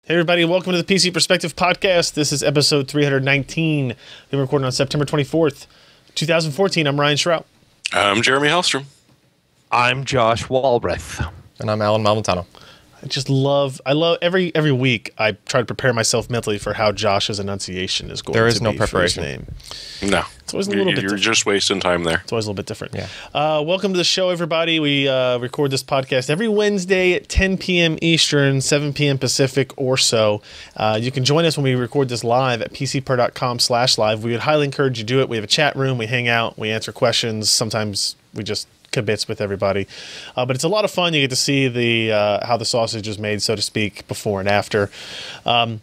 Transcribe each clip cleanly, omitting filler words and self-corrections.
Hey everybody, welcome to the PC Perspective Podcast. This is episode 319. We're recording on September 24th, 2014. I'm Ryan Shrout. I'm Jeremy Hellstrom. I'm Josh Walrath. And I'm Alan Malventano. I love every week I try to prepare myself mentally for how Josh's enunciation is going to be. There is no preparation. For his name. No. It's always a little bit different. You're just wasting time there. It's always a little bit different. Yeah. Welcome to the show, everybody. We record this podcast every Wednesday at 10 p.m. Eastern, 7 p.m. Pacific or so. You can join us when we record this live at PCPer.com/live. We would highly encourage you to do it. We have a chat room. We hang out. We answer questions. Sometimes we just kibitz with everybody. But it's a lot of fun. You get to see the how the sausage is made, so to speak, before and after. And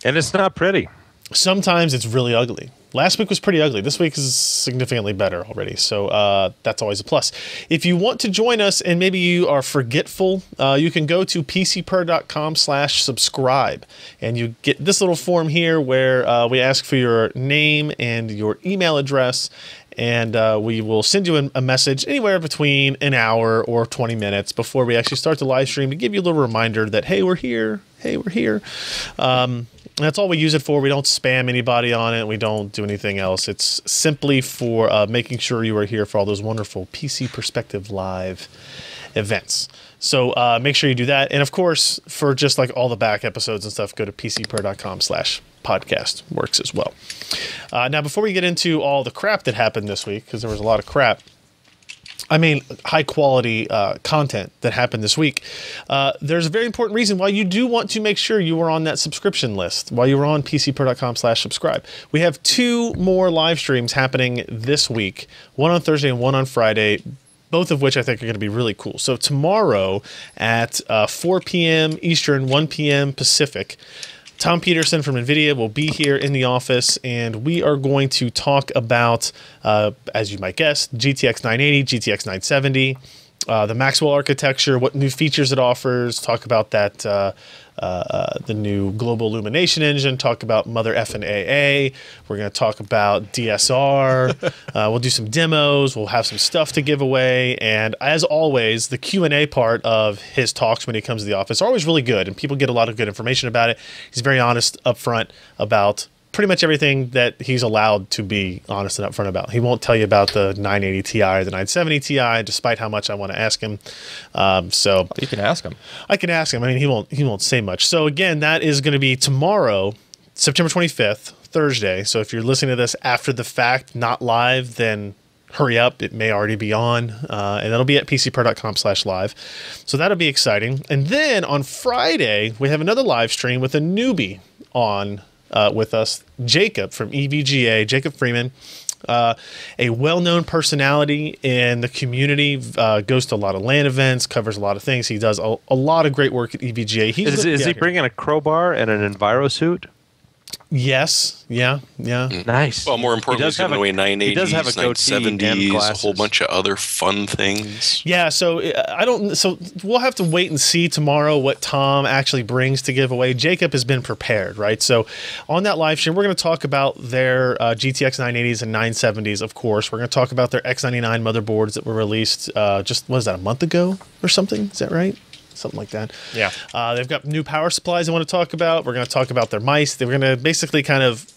it's not pretty. Sometimes it's really ugly. Last week was pretty ugly. This week is significantly better already. So that's always a plus. If you want to join us and maybe you are forgetful, you can go to PCPer.com/subscribe. And you get this little form here where we ask for your name and your email address. And we will send you a message anywhere between an hour or 20 minutes before we actually start the live stream to give you a little reminder that, hey, we're here. Hey, we're here. That's all we use it for. We don't spam anybody on it. We don't do anything else. It's simply for making sure you are here for all those wonderful PC Perspective Live events. So make sure you do that. And, of course, for just like all the back episodes and stuff, go to PCPer.com/podcast. Works as well. Now, before we get into all the crap that happened this week, because there was a lot of crap, I mean, high-quality content that happened this week, there's a very important reason why you do want to make sure you are on that subscription list, while you are on PCPer.com/subscribe. We have two more live streams happening this week, one on Thursday and one on Friday, both of which I think are going to be really cool. So tomorrow at 4 p.m. Eastern, 1 p.m. Pacific, Tom Petersen from NVIDIA will be here in the office, and we are going to talk about, as you might guess, GTX 980, GTX 970, the Maxwell architecture, what new features it offers, talk about that, the new global illumination engine, talk about Mother effing AA. We're going to talk about DSR. We'll do some demos. We'll have some stuff to give away. And as always, the Q&A part of his talks when he comes to the office are always really good, and people get a lot of good information about it. He's very honest upfront about pretty much everything that he's allowed to be honest and upfront about. He won't tell you about the 980 Ti or the 970 Ti, despite how much I want to ask him. So you can ask him. I can ask him. I mean, he won't say much. So again, that is going to be tomorrow, September 25th, Thursday. So if you're listening to this after the fact, not live, then hurry up. It may already be on, and that'll be at PCPer.com/live. So that'll be exciting. And then on Friday, we have another live stream with a newbie on with us, Jacob from EVGA, Jacob Freeman, a well-known personality in the community, goes to a lot of LAN events, covers a lot of things. He does a lot of great work at EVGA. Is he bringing a crowbar and an enviro suit? Yes. Yeah. Nice. Well, more importantly, he's giving away 980s, he does have a goatee and 970s, a glasses. whole bunch of other fun things. Yeah, so so we'll have to wait and see tomorrow what Tom actually brings to give away. Jacob has been prepared, right? So on that live stream, we're going to talk about their GTX 980s and 970s, of course. We're going to talk about their X99 motherboards that were released just, what is that, a month ago or something? Is that right? Something like that. Yeah. They've got new power supplies I want to talk about. We're going to talk about their mice. We're going to basically kind of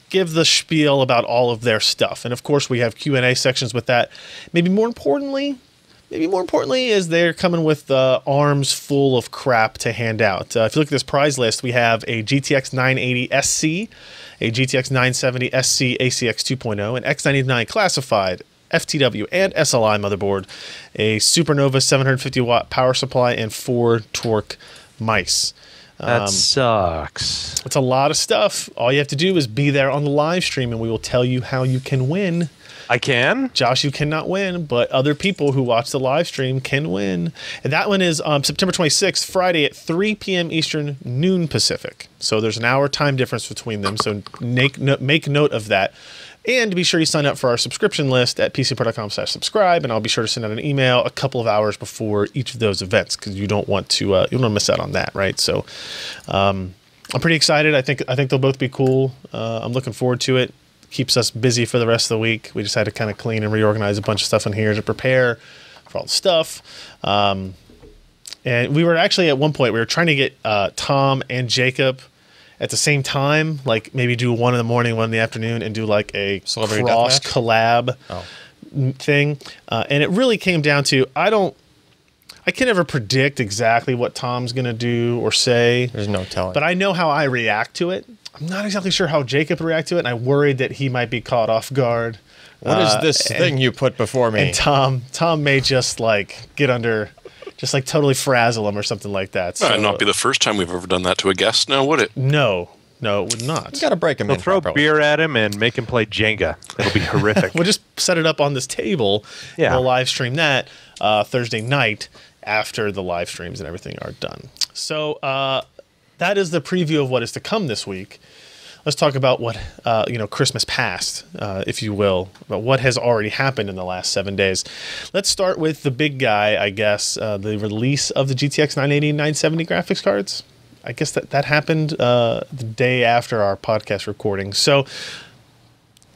give the spiel about all of their stuff. And of course, we have Q&A sections with that. Maybe more importantly is they're coming with arms full of crap to hand out. If you look at this prize list, we have a GTX 980 SC, a GTX 970 SC ACX 2.0, an X99 classified FTW and SLI motherboard, a Supernova 750 watt power supply, and 4 torque mice. That sucks. It's a lot of stuff. All you have to do is be there on the live stream, and we will tell you how you can win. I can? Josh, you cannot win, but other people who watch the live stream can win. And that one is September 26th, Friday at 3 p.m. Eastern, noon Pacific. So there's an hour time difference between them, so make note of that. And be sure you sign up for our subscription list at PCPer.com/subscribe, and I'll be sure to send out an email a couple of hours before each of those events, because you don't want to miss out on that, right? So I'm pretty excited. I think they'll both be cool. I'm looking forward to it. Keeps us busy for the rest of the week. We just had to kind of clean and reorganize a bunch of stuff in here to prepare for all the stuff. And we were actually at one point, we were trying to get Tom and Jacob at the same time, like maybe do one in the morning, one in the afternoon, and do like a Celebrity cross deathmatch? collab thing. And it really came down to, I can never predict exactly what Tom's going to do or say. There's no telling. But I know how I react to it. I'm not exactly sure how Jacob would react to it, and I worried that he might be caught off guard. What is this thing you put before me? And Tom may just like get under, just like totally frazzle him or something like that. So, That'd not be the first time we've ever done that to a guest now, would it? No, it would not. You got to break him We'll in throw properly. beer at him and make him play Jenga. It'll be horrific. We'll just set it up on this table. Yeah. And we'll live stream that Thursday night after the live streams and everything are done. So that is the preview of what is to come this week. Let's talk about what Christmas past, if you will, about what has already happened in the last 7 days. Let's start with the big guy, I guess, the release of the GTX 980 and 970 graphics cards. I guess that happened the day after our podcast recording. So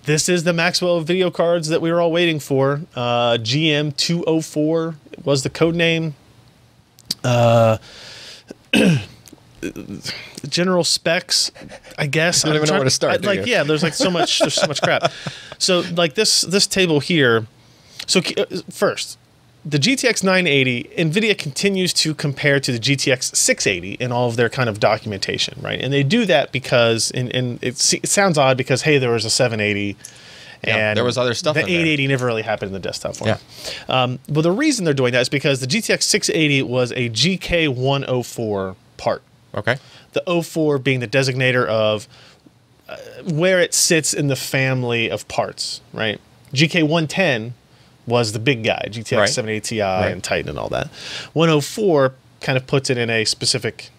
this is the Maxwell video cards that we were all waiting for. GM204 was the code name. General specs, I guess. I don't even know where to start. Yeah, there's like so much. There's so much crap. So like this table here. So first, the GTX 980, NVIDIA continues to compare to the GTX 680 in all of their kind of documentation, right? And they do that because, and it sounds odd because, hey, there was a 780. Yeah, And there was other stuff The in there. 880 never really happened in the desktop form. Yeah. But the reason they're doing that is because the GTX 680 was a GK104 part. Okay. The 04 being the designator of where it sits in the family of parts, right? GK110 was the big guy, GTX Right. 780 Ti and Titan and all that. 104 kind of puts it in a specific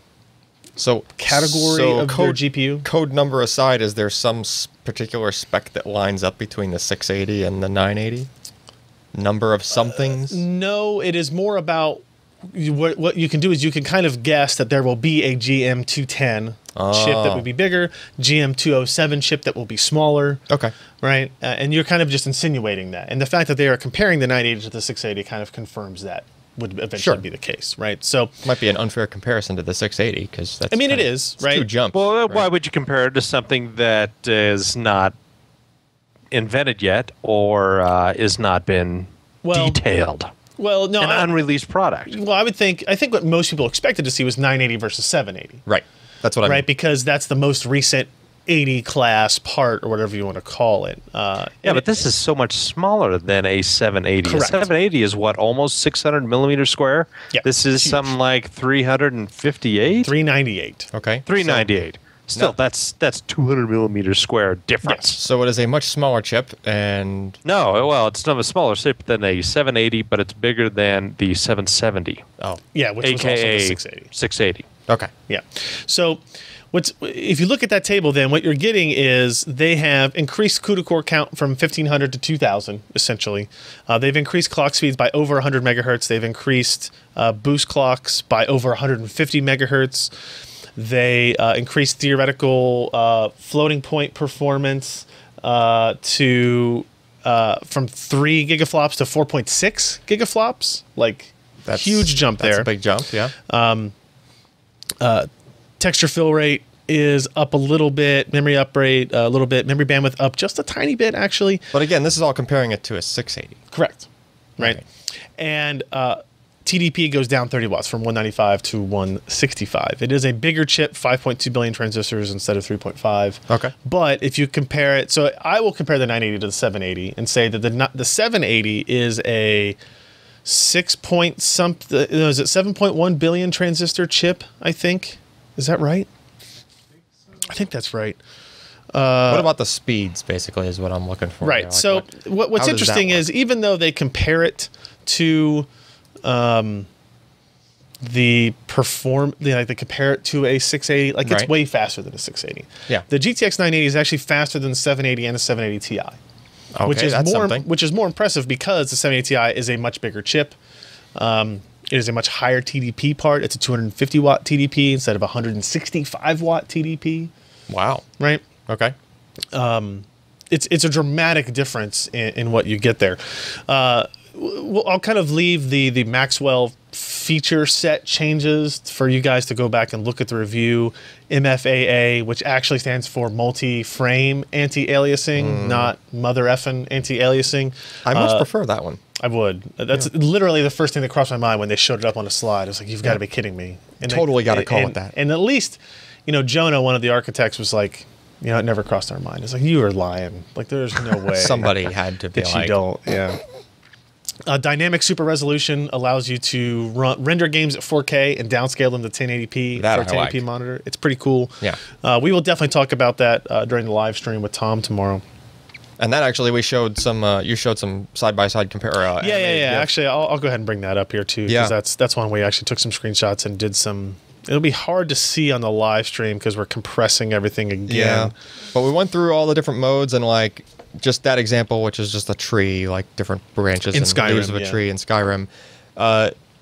category of their GPU. Code number aside, is there some particular spec that lines up between the 680 and the 980? Number of somethings? No, it is more about what you can do is you can kind of guess that there will be a GM210 chip that would be bigger, GM207 chip that will be smaller. Okay. Right? And you're kind of just insinuating that. And the fact that they are comparing the 980 to the 680 kind of confirms that would eventually be the case, right? So might be an unfair comparison to the 680 because that's. I mean, it is, right? Two jumps. Well, right? why would you compare it to something that is not invented yet or is not been detailed? Well, no, an unreleased product. Well, I think what most people expected to see was 980 versus 780. Right. That's what I mean. Right, because that's the most recent 80 class part or whatever you want to call it. Yeah, but this is so much smaller than a 780. Correct. A 780 is what, almost 600 millimeters square? Yeah, this is huge. Something like 358? 398. Okay. 398. Still, that's 200 millimeters square difference. Yes. So it is a much smaller chip, and No, well, it's not a smaller chip than a 780, but it's bigger than the 770, Yeah, which was also aka the 680. 680. okay. Yeah. So if you look at that table, then what you're getting is they have increased CUDA core count from 1,500 to 2,000, essentially. They've increased clock speeds by over 100 megahertz. They've increased boost clocks by over 150 megahertz. They increased theoretical floating point performance to from 3 gigaflops to 4.6 gigaflops. Like, That's huge jump there. That's a big jump, yeah. Texture fill rate is up a little bit. Memory upgrade a little bit. Memory bandwidth up just a tiny bit, actually. But again, this is all comparing it to a 680. Correct. Right. Okay. And TDP goes down 30 watts from 195 to 165. It is a bigger chip, 5.2 billion transistors instead of 3.5. Okay. But if you compare it, so I will compare the 980 to the 780 and say that the 780 is a 7.1 billion transistor chip, I think. Is that right? I think that's right. What about the speeds, basically, is what I'm looking for. Right. Like, So what's how does interesting that work? is even though they compare it to they compare it to a 680, like it's Right. way faster than a 680. Yeah. The GTX 980 is actually faster than the 780 and the 780 Ti. Okay, which is that's more something. which is more impressive because the 780 Ti is a much bigger chip. It is a much higher TDP part. It's a 250 watt TDP instead of a 165 watt TDP. Wow. Right. Okay. It's a dramatic difference in what you get there. Well, I'll kind of leave the Maxwell feature set changes for you guys to go back and look at the review. MFAA, which actually stands for multi-frame anti-aliasing, not mother effing anti-aliasing. I much prefer that one. I would. That's literally the first thing that crossed my mind when they showed it up on a slide. I was like, you've got to be kidding me. And Totally got to call it that. And at least, you know, Jonah, one of the architects, was like, you know, it never crossed our mind. It's like, you are lying. Like, there's no way. Somebody had to be that like, you don't. Yeah. Dynamic super resolution allows you to render games at 4K and downscale them to 1080p That for a 1080p monitor. It's pretty cool. Yeah. We will definitely talk about that during the live stream with Tom tomorrow. And that actually, we showed some. You showed some side-by-side compare. Yeah. Actually, I'll go ahead and bring that up here too, because Yeah. that's one we actually took some screenshots and did some. It'll be hard to see on the live stream because we're compressing everything again. Yeah. But we went through all the different modes and like just that example, which is just a tree, like different branches In and Skyrim, leaves of a tree in Skyrim.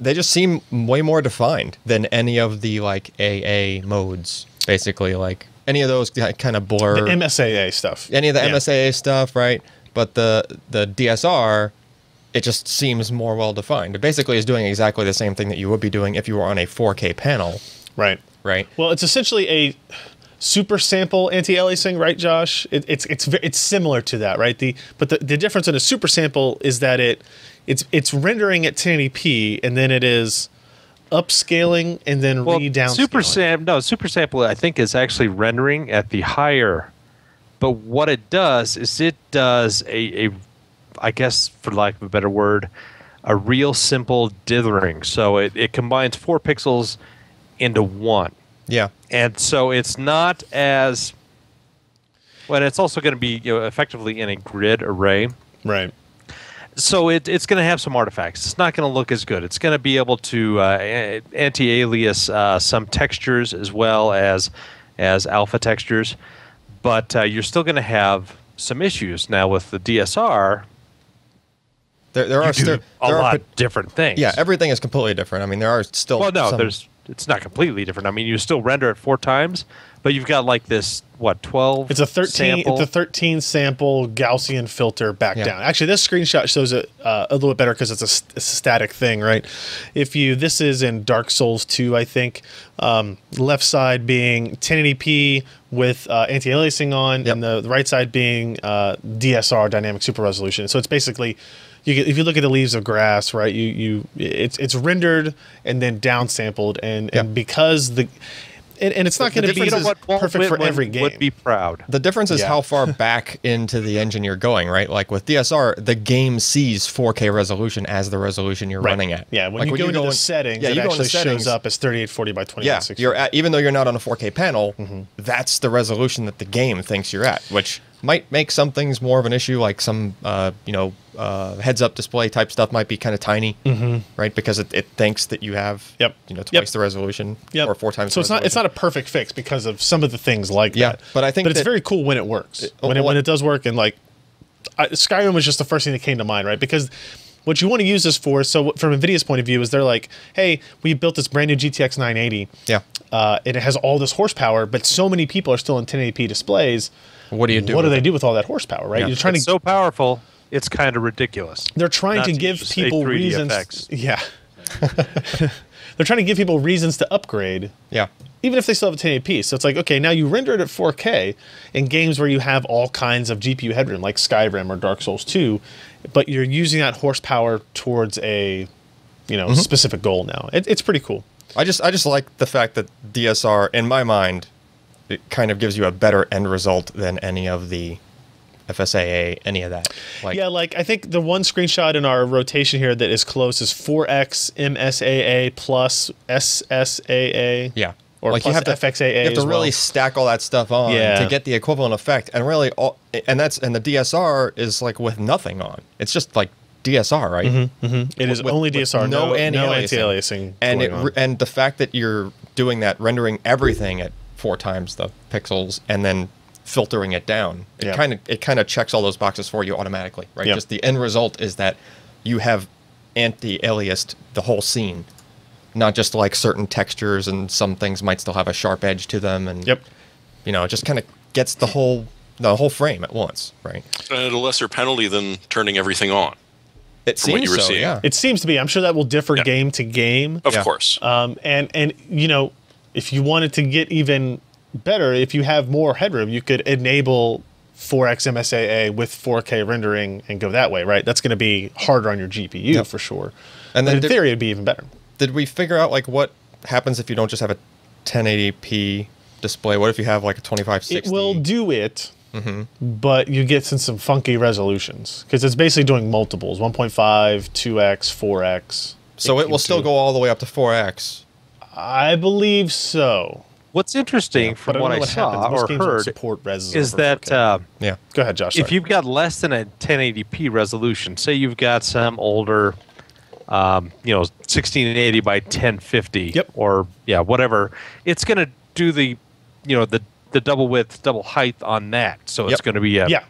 They just seem way more defined than any of the like AA modes, basically. Like any of those kind of blur. The MSAA stuff. Any of the MSAA stuff, right? But the DSR, it just seems more well defined. It basically is doing exactly the same thing that you would be doing if you were on a 4K panel. Right. Right. Well, it's essentially a super sample anti-aliasing, right, Josh? It's similar to that, right? But the difference in a super sample is that it's rendering at 1080p and then it is upscaling and then re-downscaling. Super sample I think is actually rendering at the higher. But what it does is it does a I guess for lack of a better word, a real simple dithering. So it combines 4 pixels into 1. Yeah. And so it's not as well, it's also going to be effectively in a grid array. Right. So it's going to have some artifacts. It's not going to look as good. It's going to be able to anti-alias some textures as well as alpha textures, but you're still going to have some issues. Now with the DSR, there are a lot of different things. Yeah, everything is completely different. I mean, there are still it's not completely different. I mean, you still render it 4 times, but you've got like this 12. It's a 13. Sample. It's a 13 sample Gaussian filter back down. Actually, this screenshot shows it a little bit better because it's a static thing, right? This is in Dark Souls 2, I think. Left side being 1080p with anti-aliasing on, and the right side being DSR, dynamic super resolution. So it's basically. If you look at the leaves of grass, right, it's rendered and then downsampled, and because and it's not going to be perfect for every game. Would be proud. The difference is how far back into the engine you're going, right? Like with DSR, the game sees 4K resolution as the resolution you're running at. Yeah, when you go into the settings, it actually shows up as 3840 by 2160. Yeah, even though you're not on a 4K panel, that's the resolution that the game thinks you're at, which might make some things more of an issue, like some heads-up display type stuff might be kind of tiny, right? Because it thinks that you have twice the resolution or 4 times. So the resolution. it's not a perfect fix because of some of the things like that. But I think it's very cool when it works. When it does work, and like Skyrim was just the first thing that came to mind, right? Because what you want to use this for, so from NVIDIA's point of view, is they're like, hey, we built this brand new GTX 980. Yeah. And it has all this horsepower, but so many people are still in 1080p displays. What do you do? What do they do with all that horsepower, right? Yeah. You're trying it's so powerful, it's kind of ridiculous. They're trying to give people reasons. Effects. Yeah. They're trying to give people reasons to upgrade. Yeah. Even if they still have a 1080p. So it's like, okay, now you render it at 4K in games where you have all kinds of GPU headroom, like Skyrim or Dark Souls 2, but you're using that horsepower towards a specific goal now. It's pretty cool. I just like the fact that DSR, in my mind, it kind of gives you a better end result than any of the FSAA, any of that. I think the one screenshot in our rotation here that is close is 4X MSAA plus SSAA. Yeah. Or like plus you have to, FXAA. You have to really stack all that stuff on to get the equivalent effect, and really, and the DSR is like with nothing on. It's just like DSR, right? It is only DSR, no anti-aliasing, and the fact that you're doing that, rendering everything at 4 times the pixels, and then filtering it down, it kind of checks all those boxes for you automatically, right? Just the end result is that you have anti-aliased the whole scene. Not just like certain textures, and some things might still have a sharp edge to them, and it just kind of gets the whole frame at once, right? At a lesser penalty than turning everything on. from what you were seeing. Yeah. It seems to be. I'm sure that will differ game to game. Of course. And you know, if you wanted to get even better, if you have more headroom, you could enable 4x MSAA with 4K rendering and go that way, right? That's going to be harder on your GPU for sure. And then in theory, it'd be even better. Did we figure out like what happens if you don't just have a 1080p display? What if you have like a 2560? It will do it. But you get some funky resolutions because it's basically doing multiples 1.5, 2x, 4x. So it will still go all the way up to 4x. I believe so. What's interesting from what I saw or heard is that Go ahead, Josh. If you've got less than a 1080p resolution, say you've got some older, 1680 by 1050, or whatever, it's going to do the double width, double height on that. So it's going to be a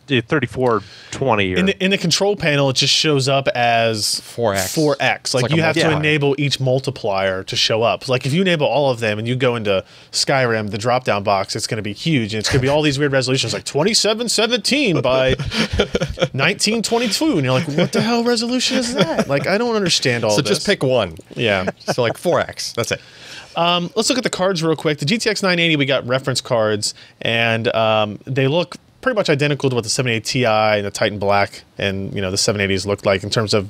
3420. In the control panel, it just shows up as 4x. Like you have to enable each multiplier to show up. Like if you enable all of them and you go into Skyrim, the drop-down box, it's going to be huge. And it's going to be all these weird resolutions like 2717 by 1922. And you're like, what the hell resolution is that? Like, I don't understand all this. So just pick one. Yeah. So like 4x. That's it. Let's look at the cards real quick. The GTX 980, we got reference cards, and they look pretty much identical to what the 780 Ti and the Titan Black and the 780s looked like in terms of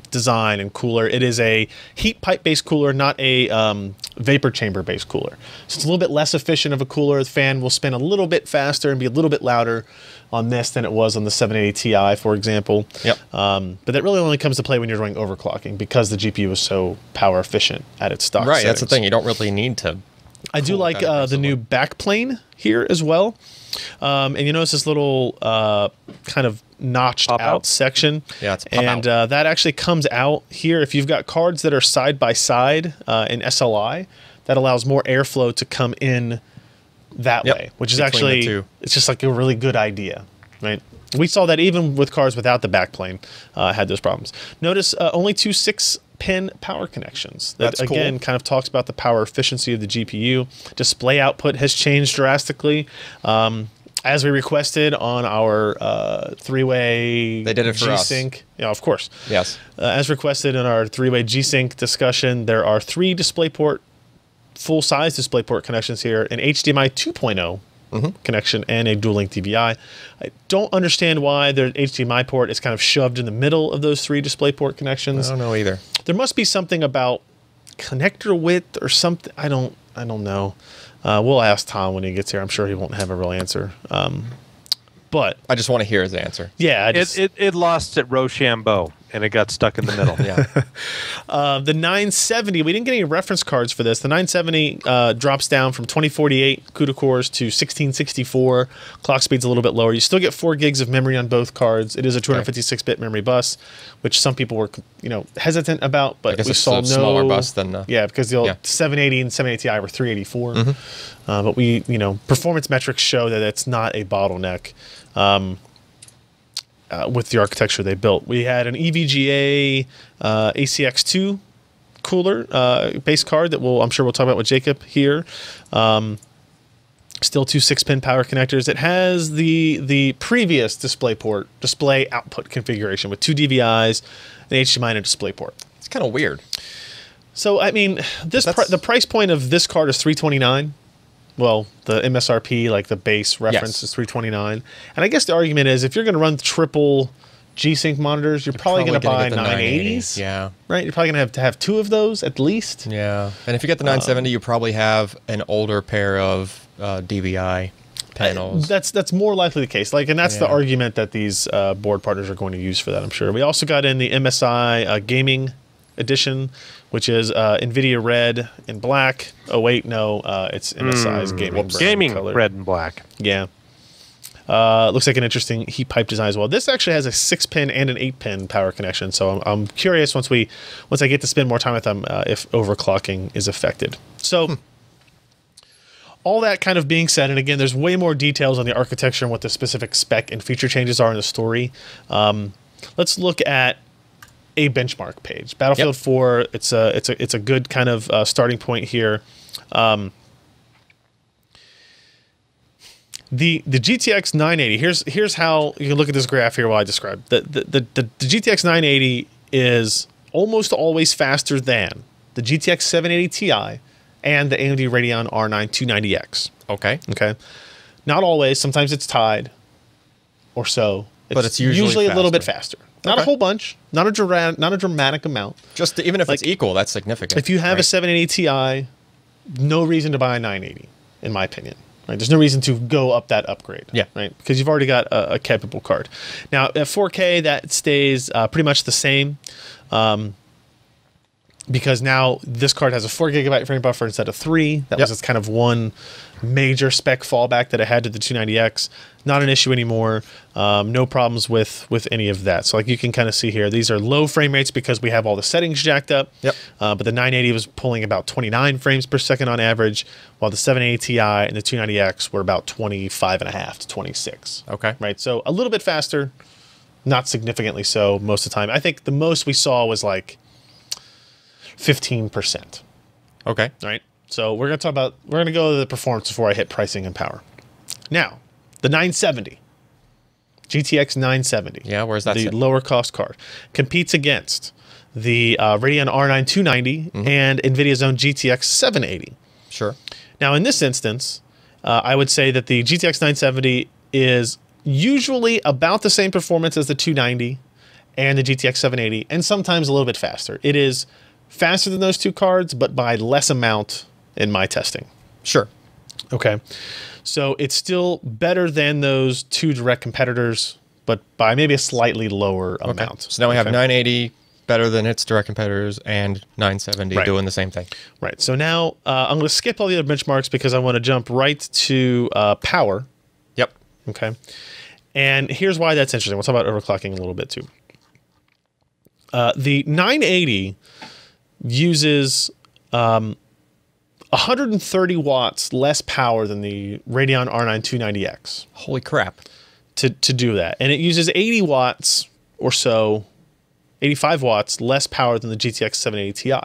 design and cooler. It is a heat pipe based cooler, not a vapor chamber based cooler. So it's a little bit less efficient of a cooler. The fan will spin a little bit faster and be a little bit louder on this than it was on the 780 Ti, for example. But that really only comes to play when you're doing overclocking because the GPU is so power efficient at its stock settings. That's the thing. You don't really need to. I do like the new backplane here as well. And you notice this little kind of notched out section. Yeah, it's that actually comes out here. If you've got cards that are side by side in SLI, that allows more airflow to come in that way, which is actually, it's just like a really good idea, right? We saw that even with cards without the backplane had those problems. Notice only two 6-pin power connections. That again kind of talks about the power efficiency of the GPU. Display output has changed drastically. As we requested on our three-way they did it for G-Sync. us. Yeah, of course. Yes. As requested in our three-way G-Sync discussion, there are 3 DisplayPort, full-size DisplayPort connections here, an HDMI 2.0 connection, and a dual-link DVI. I don't understand why the HDMI port is kind of shoved in the middle of those 3 DisplayPort connections. I don't know either. There must be something about connector width or something. I don't know. We'll ask Tom when he gets here. I'm sure he won't have a real answer. But I just want to hear his answer. Yeah, it lost at Rochambeau and it got stuck in the middle. The 970, we didn't get any reference cards for this. The 970 drops down from 2048 CUDA cores to 1664. Clock speed's a little bit lower. You still get 4 gigs of memory on both cards. It is a 256-bit memory bus, which some people were hesitant about, but we saw no smaller bus than because the old 780 and 780 Ti were 384. But we performance metrics show that it's not a bottleneck. With the architecture they built. We had an EVGA ACX2 cooler base card that I'm sure we'll talk about with Jacob here. Still 2 6-pin power connectors. It has the previous DisplayPort display output configuration with 2 DVIs, an HDMI, and a DisplayPort. It's kind of weird. So I mean, the price point of this card is $329. Well, the MSRP, like the base reference, is $329. And I guess the argument is if you're going to run triple G-Sync monitors, you're probably going to buy 980s. Yeah. Right? You're probably going to have 2 of those at least. Yeah. And if you get the 970, you probably have an older pair of DVI panels. That's more likely the case. And that's the argument that these board partners are going to use for that, I'm sure. We also got in the MSI gaming edition, which is NVIDIA red and black. Oh wait, no, it's MSI's gaming color. Red and black. Yeah. Looks like an interesting heat pipe design as well. This actually has a 6-pin and an 8-pin power connection, so I'm curious once I get to spend more time with them if overclocking is affected. So all that kind of being said, and again, there's way more details on the architecture and what the specific spec and feature changes are in the story. Let's look at a benchmark page. Battlefield 4, it's a good kind of starting point here. The GTX 980. Here's how you can look at this graph here while I describe. The GTX 980 is almost always faster than the GTX 780 Ti and the AMD Radeon R9 290X. Okay. Okay. Not always. Sometimes it's tied or so. But it's usually a little bit faster. Not a whole bunch. Not a dramatic amount. Just even if it's equal, that's significant. If you have a 780 Ti, no reason to buy a 980, in my opinion. Right? There's no reason to go up that upgrade. Yeah. Right. Because you've already got a capable card. Now at 4K, that stays pretty much the same. Because now this card has a 4 GB frame buffer instead of 3. That was just kind of one major spec fallback that I had to the 290X. Not an issue anymore. No problems with any of that. So like you can kind of see here, these are low frame rates because we have all the settings jacked up. Yep. But the 980 was pulling about 29 frames per second on average, while the 780 Ti and the 290X were about 25.5 to 26. Okay. Right. So a little bit faster, not significantly so most of the time. I think the most we saw was like 15%. Okay. All right. So we're going to go to the performance before I hit pricing and power. Now, the 970, GTX 970. Yeah, where's that? The lower cost card competes against the Radeon R9 290 and NVIDIA's own GTX 780. Sure. Now, in this instance, I would say that the GTX 970 is usually about the same performance as the 290 and the GTX 780, and sometimes a little bit faster. It is faster than those two cards, but by less amount in my testing. Sure. Okay. So it's still better than those two direct competitors, but by maybe a slightly lower amount. So now we have 980 better than its direct competitors and 970 doing the same thing. Right. So now I'm going to skip all the other benchmarks because I want to jump right to power. Yep. Okay. And here's why that's interesting. We'll talk about overclocking a little bit too. The 980 uses 130 watts less power than the Radeon R9 290X. Holy crap. To do that. And it uses 80 watts or so, 85 watts less power than the GTX 780 Ti.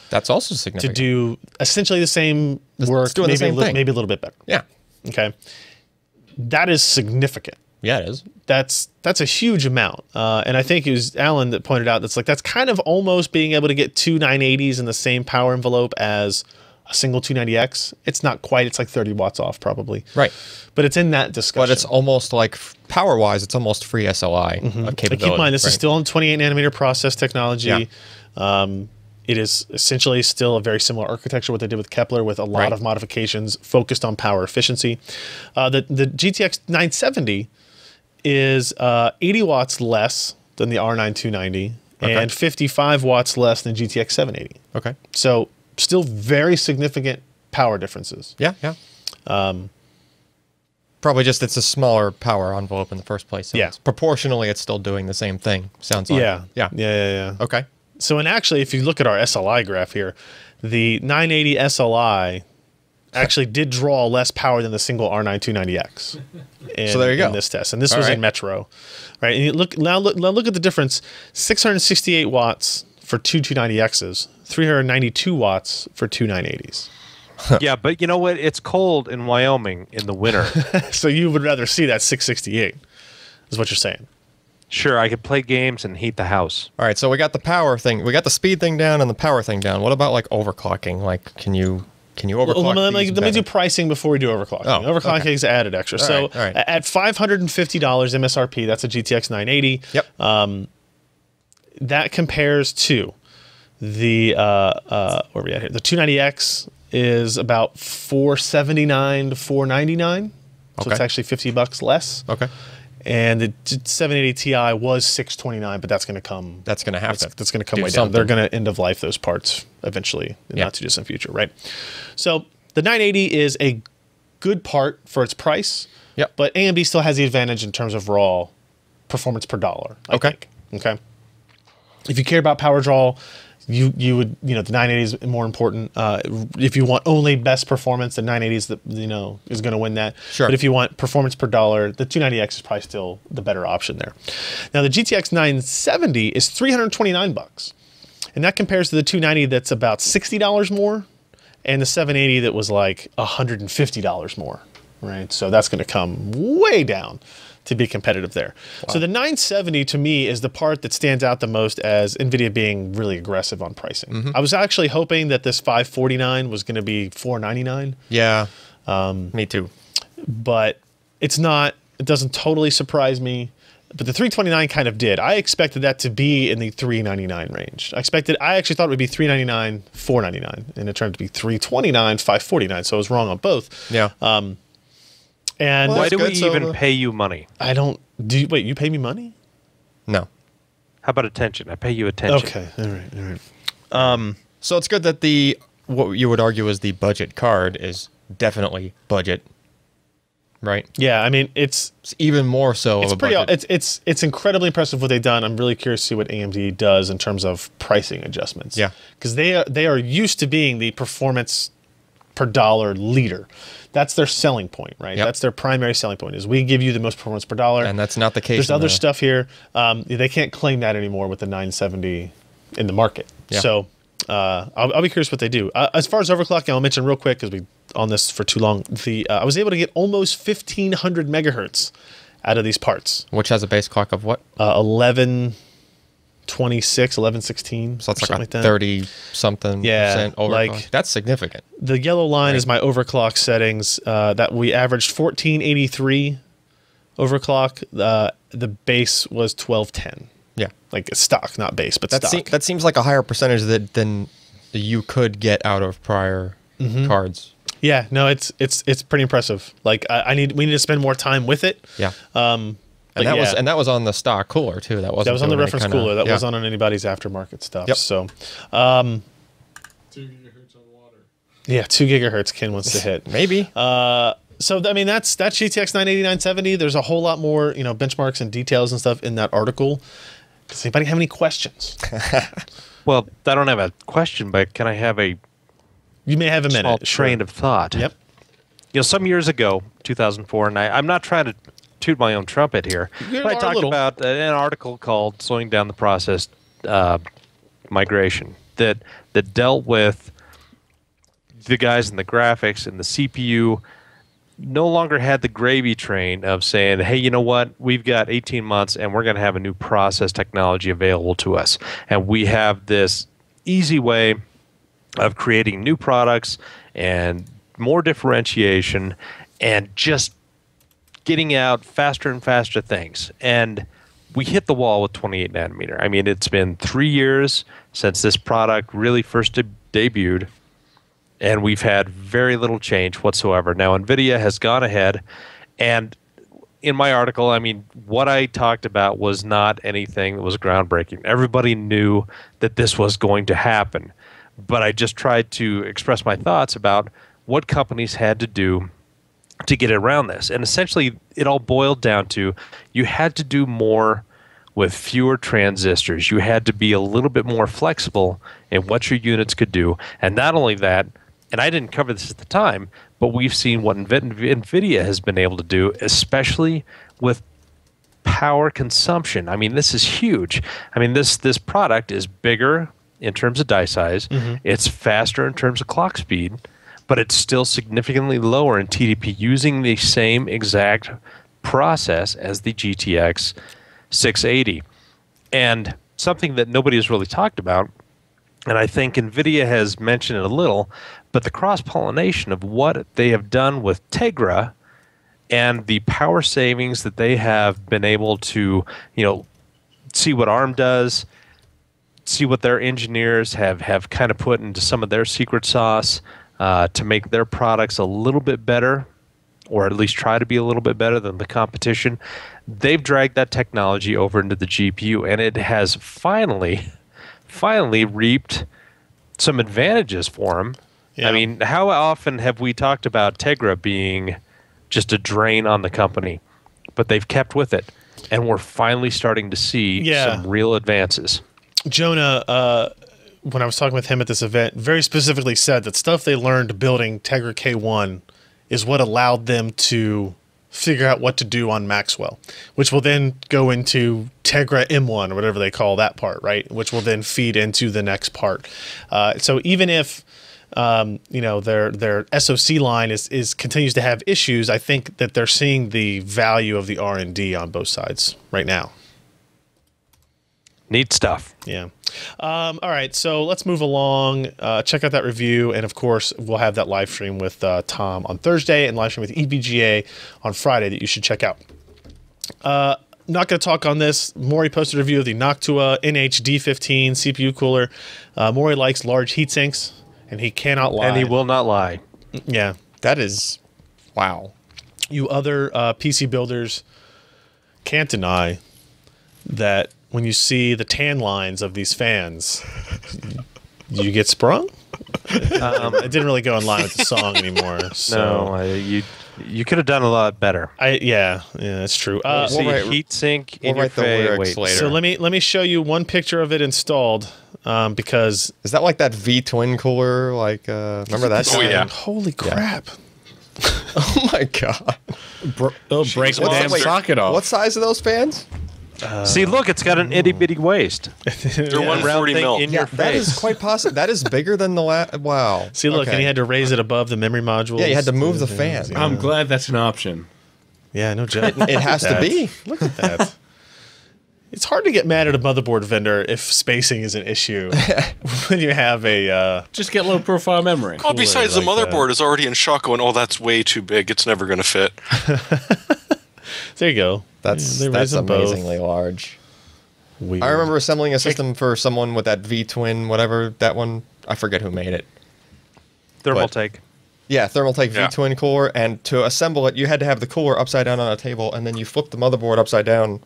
That's also significant. To do essentially the same work, maybe, maybe a little bit better. Yeah. Okay. That is significant. Yeah, it is. That's a huge amount. And I think it was Alan that pointed out that's kind of almost being able to get two 980s in the same power envelope as a single 290X. It's not quite. It's like 30 watts off probably. Right. But it's in that discussion. But it's almost like power-wise, it's almost free SLI capability. Keep in mind, this is still on 28 nanometer process technology. Yeah. It is essentially still a very similar architecture, what they did with Kepler, with a lot of modifications focused on power efficiency. The GTX 970 is 80 watts less than the R9 290 and 55 watts less than GTX 780. Okay. So still very significant power differences. Yeah, yeah. Probably just it's a smaller power envelope in the first place. So proportionally, it's still doing the same thing. Sounds like. Yeah. Okay. So, and actually, if you look at our SLI graph here, the 980 SLI actually did draw less power than the single R9 290X. So there you go. In this test, and this was in Metro, right? And you look at the difference: 668 watts for two 290Xs, 392 watts for two 980s. Yeah, but you know what? It's cold in Wyoming in the winter. So you would rather see that 668, is what you're saying. Sure, I could play games and heat the house. All right, so we got the power thing, we got the speed thing down and the power thing down. What about like overclocking? Like, can you overclock? Well, let me do pricing before we do overclocking. Overclocking is added extra. All right. At $550 MSRP, that's a GTX 980. Yep. That compares to the where are we at here? The 290X is about $479 to $499. So it's actually $50 less. Okay. And the 780 Ti was $629, but that's going to come. That's going to happen. That's going to come way down. They're going to end of life those parts eventually, in the not too distant future, right? So the 980 is a good part for its price. Yep. But AMD still has the advantage in terms of raw performance per dollar. I think. Okay. If you care about power draw, you would, the 980 is more important. If you want only best performance, the 980 is is going to win that. Sure. But if you want performance per dollar, the 290X is probably still the better option there. Now the GTX 970 is $329, and that compares to the 290 that's about $60 more, and the 780 that was like $150 more. right? So that's going to come way down to be competitive there. Wow. So the 970 to me is the part that stands out the most as NVIDIA being really aggressive on pricing. I was actually hoping that this 549 was going to be 499. Yeah, me too. But it's not. It doesn't totally surprise me. But the 329 kind of did. I expected that to be in the 399 range. I actually thought it would be 399, 499, and it turned to be 329, 549. So I was wrong on both. Yeah. And why do we even pay you money? I don't. Wait, you pay me money? No. How about attention? I pay you attention. Okay. All right. So it's good that what you would argue is the budget card is definitely budget. Right. Yeah, I mean it's even more so. It's pretty. It's incredibly impressive what they've done. I'm really curious to see what AMD does in terms of pricing adjustments. Yeah, because they are used to being the performance per dollar leader. That's their selling point, right? Yep. That's their primary selling point. Is we give you the most performance per dollar, and that's not the case. There's other stuff here. They can't claim that anymore with the 970 in the market. Yeah. So I'll be curious what they do. As far as overclocking, I'll mention real quick because we on this for too long. I was able to get almost 1500 megahertz out of these parts, which has a base clock of what? 1126, 1116. So it's like a 30 something percent overclock. Like that's significant. The yellow line is my overclock settings. That we averaged 1483 overclock. The base was 1210. Yeah, like stock, not base, but stock. That seems like a higher percentage than you could get out of prior cards. Yeah, no, it's pretty impressive. Like we need to spend more time with it. Yeah. And that was on the stock cooler too. That was on the reference cooler. That wasn't on anybody's aftermarket stuff. Yep. So, 2 gigahertz on water. Yeah, 2 gigahertz. Ken wants to hit maybe. So I mean that's GTX 980, 970. There's a whole lot more benchmarks and details and stuff in that article. Does anybody have any questions? Well, I don't have a question, but can I have a? You may have a minute. Small train of thought. Yep. Some years ago, 2004, and I'm not trying to toot my own trumpet here, but I talked about an article called "Slowing Down the Process Migration" that dealt with the guys in the graphics and the CPU no longer had the gravy train of saying, hey, you know what? We've got 18 months and we're going to have a new process technology available to us. And we have this easy way of creating new products and more differentiation and just getting out faster and faster things. And we hit the wall with 28 nanometer. I mean, it's been 3 years since this product really first debuted, and we've had very little change whatsoever. Now, NVIDIA has gone ahead, and in my article, I mean, what I talked about was not anything that was groundbreaking. Everybody knew that this was going to happen, but I just tried to express my thoughts about what companies had to do to get around this. And essentially, it all boiled down to you had to do more with fewer transistors. You had to be a little bit more flexible in what your units could do. And not only that, and I didn't cover this at the time, but we've seen what NVIDIA has been able to do, especially with power consumption. I mean, this is huge. I mean, this product is bigger in terms of die size. It's faster in terms of clock speed, but it's still significantly lower in TDP using the same exact process as the GTX 680. And something that nobody has really talked about, and I think NVIDIA has mentioned it a little, but the cross-pollination of what they have done with Tegra and the power savings that they have been able to, see what ARM does, see what their engineers have kind of put into some of their secret sauce to make their products a little bit better, or at least try to be a little bit better than the competition. They've dragged that technology over into the GPU, and it has finally reaped some advantages for them. Yeah. I mean, how often have we talked about Tegra being just a drain on the company? But they've kept with it, and we're finally starting to see some real advances. Jonah, when I was talking with him at this event, very specifically said that stuff they learned building Tegra K1 is what allowed them to figure out what to do on Maxwell, which will then go into Tegra M1 or whatever they call that part, right? Which will then feed into the next part. So even if you know, their SoC line is continues to have issues, I think that they're seeing the value of the R&D on both sides right now. Neat stuff. Yeah. All right, so let's move along. Check out that review, and of course, we'll have that live stream with Tom on Thursday and live stream with EVGA on Friday that you should check out. Not going to talk on this. Maury posted a review of the Noctua NH-D15 CPU cooler. Maury likes large heat sinks, and he cannot lie. And he will not lie. Yeah. That is, wow. You other PC builders can't deny that when you see the tan lines of these fans, you get sprung. It didn't really go in line with the song anymore. So. No, you could have done a lot better. Yeah, that's true. See heat sink in your face. So let me show you one picture of it installed, because is that like that V-twin cooler? Like remember that? Oh yeah! Holy crap! Oh my god! Break the damn socket off. What size are those fans? See, look, it's got an itty bitty waist. They're 140 mil. in your That face. is quite possible. That is bigger than the wow. See, look, and he had to raise it above the memory module. Yeah, you had to move the fan. I'm glad that's an option. Yeah, no joke. It has to be. Look at that. It's hard to get mad at a motherboard vendor if spacing is an issue when you have a... Just get low profile memory. Well, besides, like the motherboard is already in shock going, oh, that's way too big. It's never going to fit. There you go. That's They raise them both. amazingly large. Weird. I remember assembling a system for someone with that V-twin, whatever, that one. I forget who made it. Thermaltake. Yeah, Thermaltake Yeah. V-twin cooler, and to assemble it, you had to have the cooler upside down on a table, and then you flip the motherboard upside down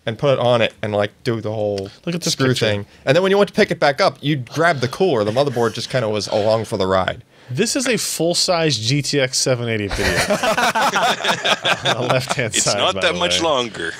and put it on it and, like, do the whole Look at this screw picture. thing. And then when you went to pick it back up, you'd grab the cooler. The motherboard just kind of was along for the ride. This is a full-size GTX 780 video. On the left-hand It's side, not by that the much way. longer.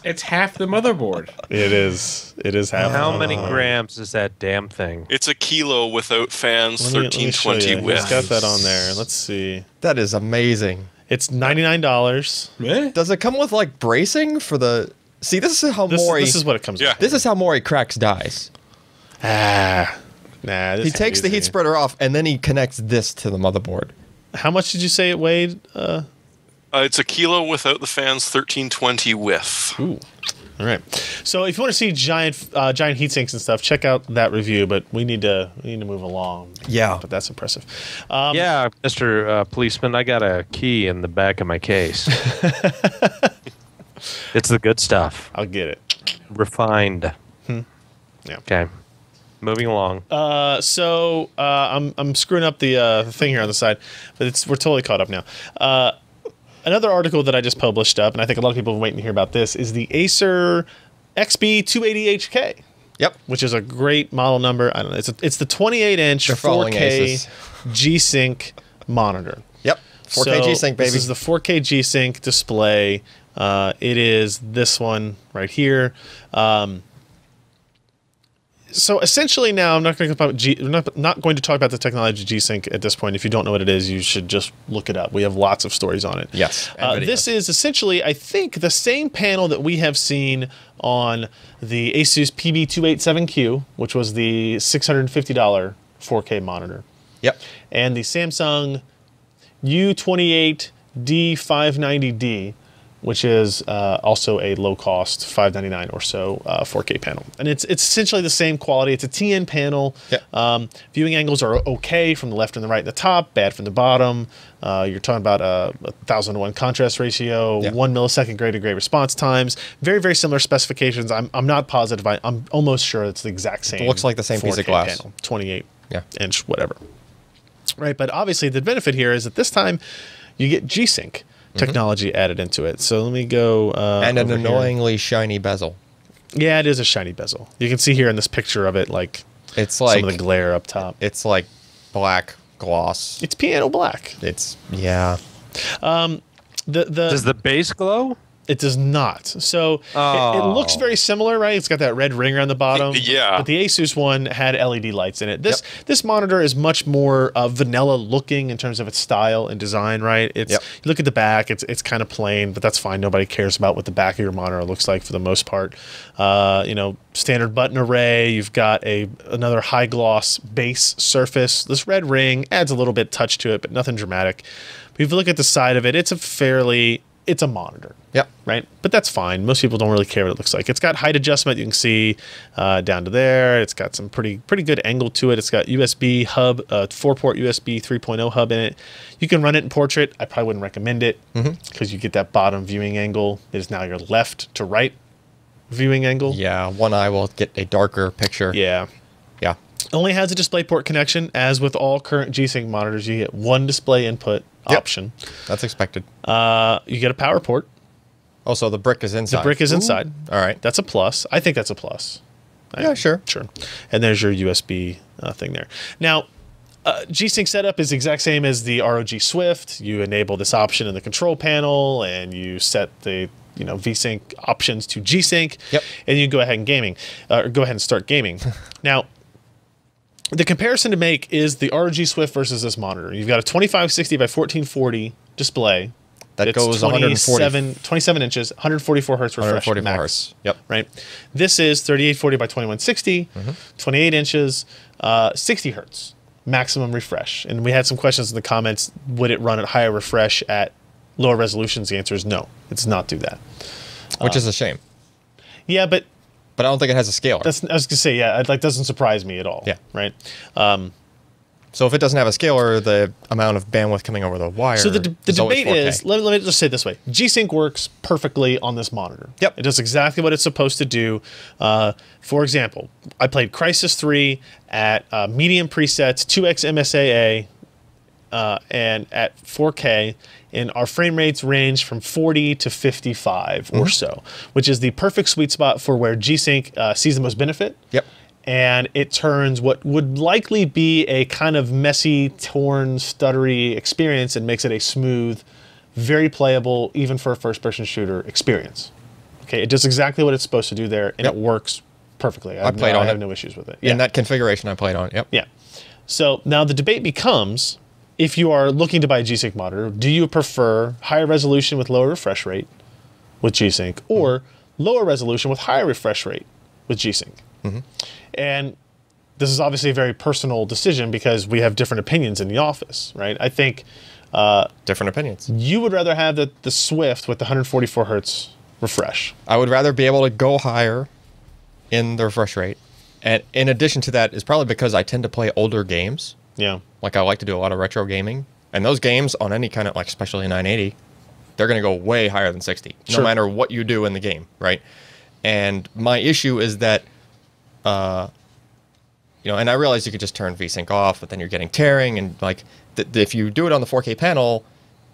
It's half the motherboard. It is. It is half. How many grams is that damn thing? It's a kilo without fans, Let me show 1320 you. width. It's got that on there. Let's see. That is amazing. It's $99. Eh? Does it come with, like, bracing for the... See, this is how Maury... This is what it comes Yeah. with. This is how Maury cracks dies. Nah, this He is takes the easy. heat spreader off, and then he connects this to the motherboard. How much did you say it weighed? It's a kilo without the fans, 1320 width. Ooh. All right. So if you want to see giant heat sinks and stuff, check out that review. But we need to move along. Yeah. But that's impressive. Yeah, Mr. Policeman, I got a key in the back of my case. It's the good stuff. I'll get it. Refined. Yeah. Okay. Moving along. So I'm screwing up the thing here on the side, but we're totally caught up now. Another article that I just published up, and I think a lot of people are waiting to hear about this, is the Acer XB280HK. Yep. Which is a great model number. I don't know. It's the 28-inch They're following 4K ASUS. G-Sync monitor. Yep. 4K G-Sync, baby. This is the 4K G-Sync display. It is this one right here. So essentially, now I'm not going to talk about not going to talk about the technology G-Sync at this point. If you don't know what it is, you should just look it up. We have lots of stories on it. Yes. and This videos. is essentially, I think, the same panel that we have seen on the Asus PB287Q, which was the $650 4K monitor, Yep. and the Samsung U28D590D, which is also a low-cost $599 or so 4K panel. And it's essentially the same quality. It's a TN panel. Yep. Viewing angles are okay from the left and the right and the top, bad from the bottom. You're talking about a 1,000-to-1 contrast ratio, Yeah. 1 millisecond gray-to-gray response times. Very, very similar specifications. I'm not positive. I'm almost sure it's the exact same. It looks like the same piece of 4K glass. panel, 28 Yeah. inch, whatever. Right, but obviously the benefit here is that this time you get G-Sync technology added into it. So let me go And an over here. annoyingly shiny bezel. Yeah, it is a shiny bezel. You can see here in this picture of it, like It's like some of the glare up top. it's like black gloss. It's piano black. It's yeah. The Does the base glow? It does not. So it looks very similar, right? It's got that red ring around the bottom. Yeah. But the Asus one had LED lights in it. This monitor is much more vanilla looking in terms of its style and design, right? It's you look at the back, it's kind of plain, but that's fine. Nobody cares about what the back of your monitor looks like for the most part. You know, standard button array. You've got another high gloss base surface. This red ring adds a little bit touch to it, but nothing dramatic. But if you look at the side of it, it's a monitor. Yep. Right? But that's fine. Most people don't really care what it looks like. It's got height adjustment. You can see down to there. It's got some pretty good angle to it. It's got USB hub, 4-port USB 3.0 hub in it. You can run it in portrait. I probably wouldn't recommend it because you get that bottom viewing angle. It is now your left to right viewing angle. Yeah, one eye will get a darker picture. Yeah. Yeah. Only has a DisplayPort connection. As with all current G-Sync monitors, you get one display input option. That's expected. You get a power port. Oh, so the brick is inside. The brick is inside. All right. That's a plus. I think that's a plus. Yeah, sure. Sure. And there's your USB thing there. Now, G-Sync setup is the exact same as the ROG Swift. You enable this option in the control panel, and you set the V-Sync options to G-Sync. Yep. And you go ahead and start gaming. Now, the comparison to make is the ROG Swift versus this monitor. You've got a 2560 by 1440 display. That goes 27 inches, 144 hertz refresh 144 max. hertz. Yep. Right. This is 3840 by 2160, 28 inches, 60 hertz maximum refresh. And we had some questions in the comments. Would it run at higher refresh at lower resolutions? The answer is no. It does not do that. Which is a shame. Yeah, but I don't think it has a scaler. I was going to say, yeah, it doesn't surprise me at all. Yeah. Right. So if it doesn't have a scaler, the amount of bandwidth coming over the wire. So the debate 4K. is, let me just say it this way: G-Sync works perfectly on this monitor. Yep. It does exactly what it's supposed to do. For example, I played Crysis 3 at medium presets, 2x MSAA, and at 4K, and our frame rates range from 40 to 55 or so, which is the perfect sweet spot for where G-Sync sees the most benefit. Yep. And it turns what would likely be a kind of messy, torn, stuttery experience and makes it a smooth, very playable, even for a first-person shooter experience. Okay, it does exactly what it's supposed to do there, and it works perfectly. I have no issues with it. In that configuration, I played on it. Yep. Yeah. So now the debate becomes, if you are looking to buy a G-Sync monitor, do you prefer higher resolution with lower refresh rate with G-Sync, or lower resolution with higher refresh rate with G-Sync? And this is obviously a very personal decision because we have different opinions in the office, right? I think different opinions. You would rather have the Swift with the 144 hertz refresh. I would rather be able to go higher in the refresh rate. And in addition to that, is probably because I tend to play older games. Yeah. Like I like to do a lot of retro gaming. And those games on any kind of, like especially 980, they're going to go way higher than 60, no matter what you do in the game, right? And my issue is that and I realize you could just turn VSync off, but then you're getting tearing, and like if you do it on the 4K panel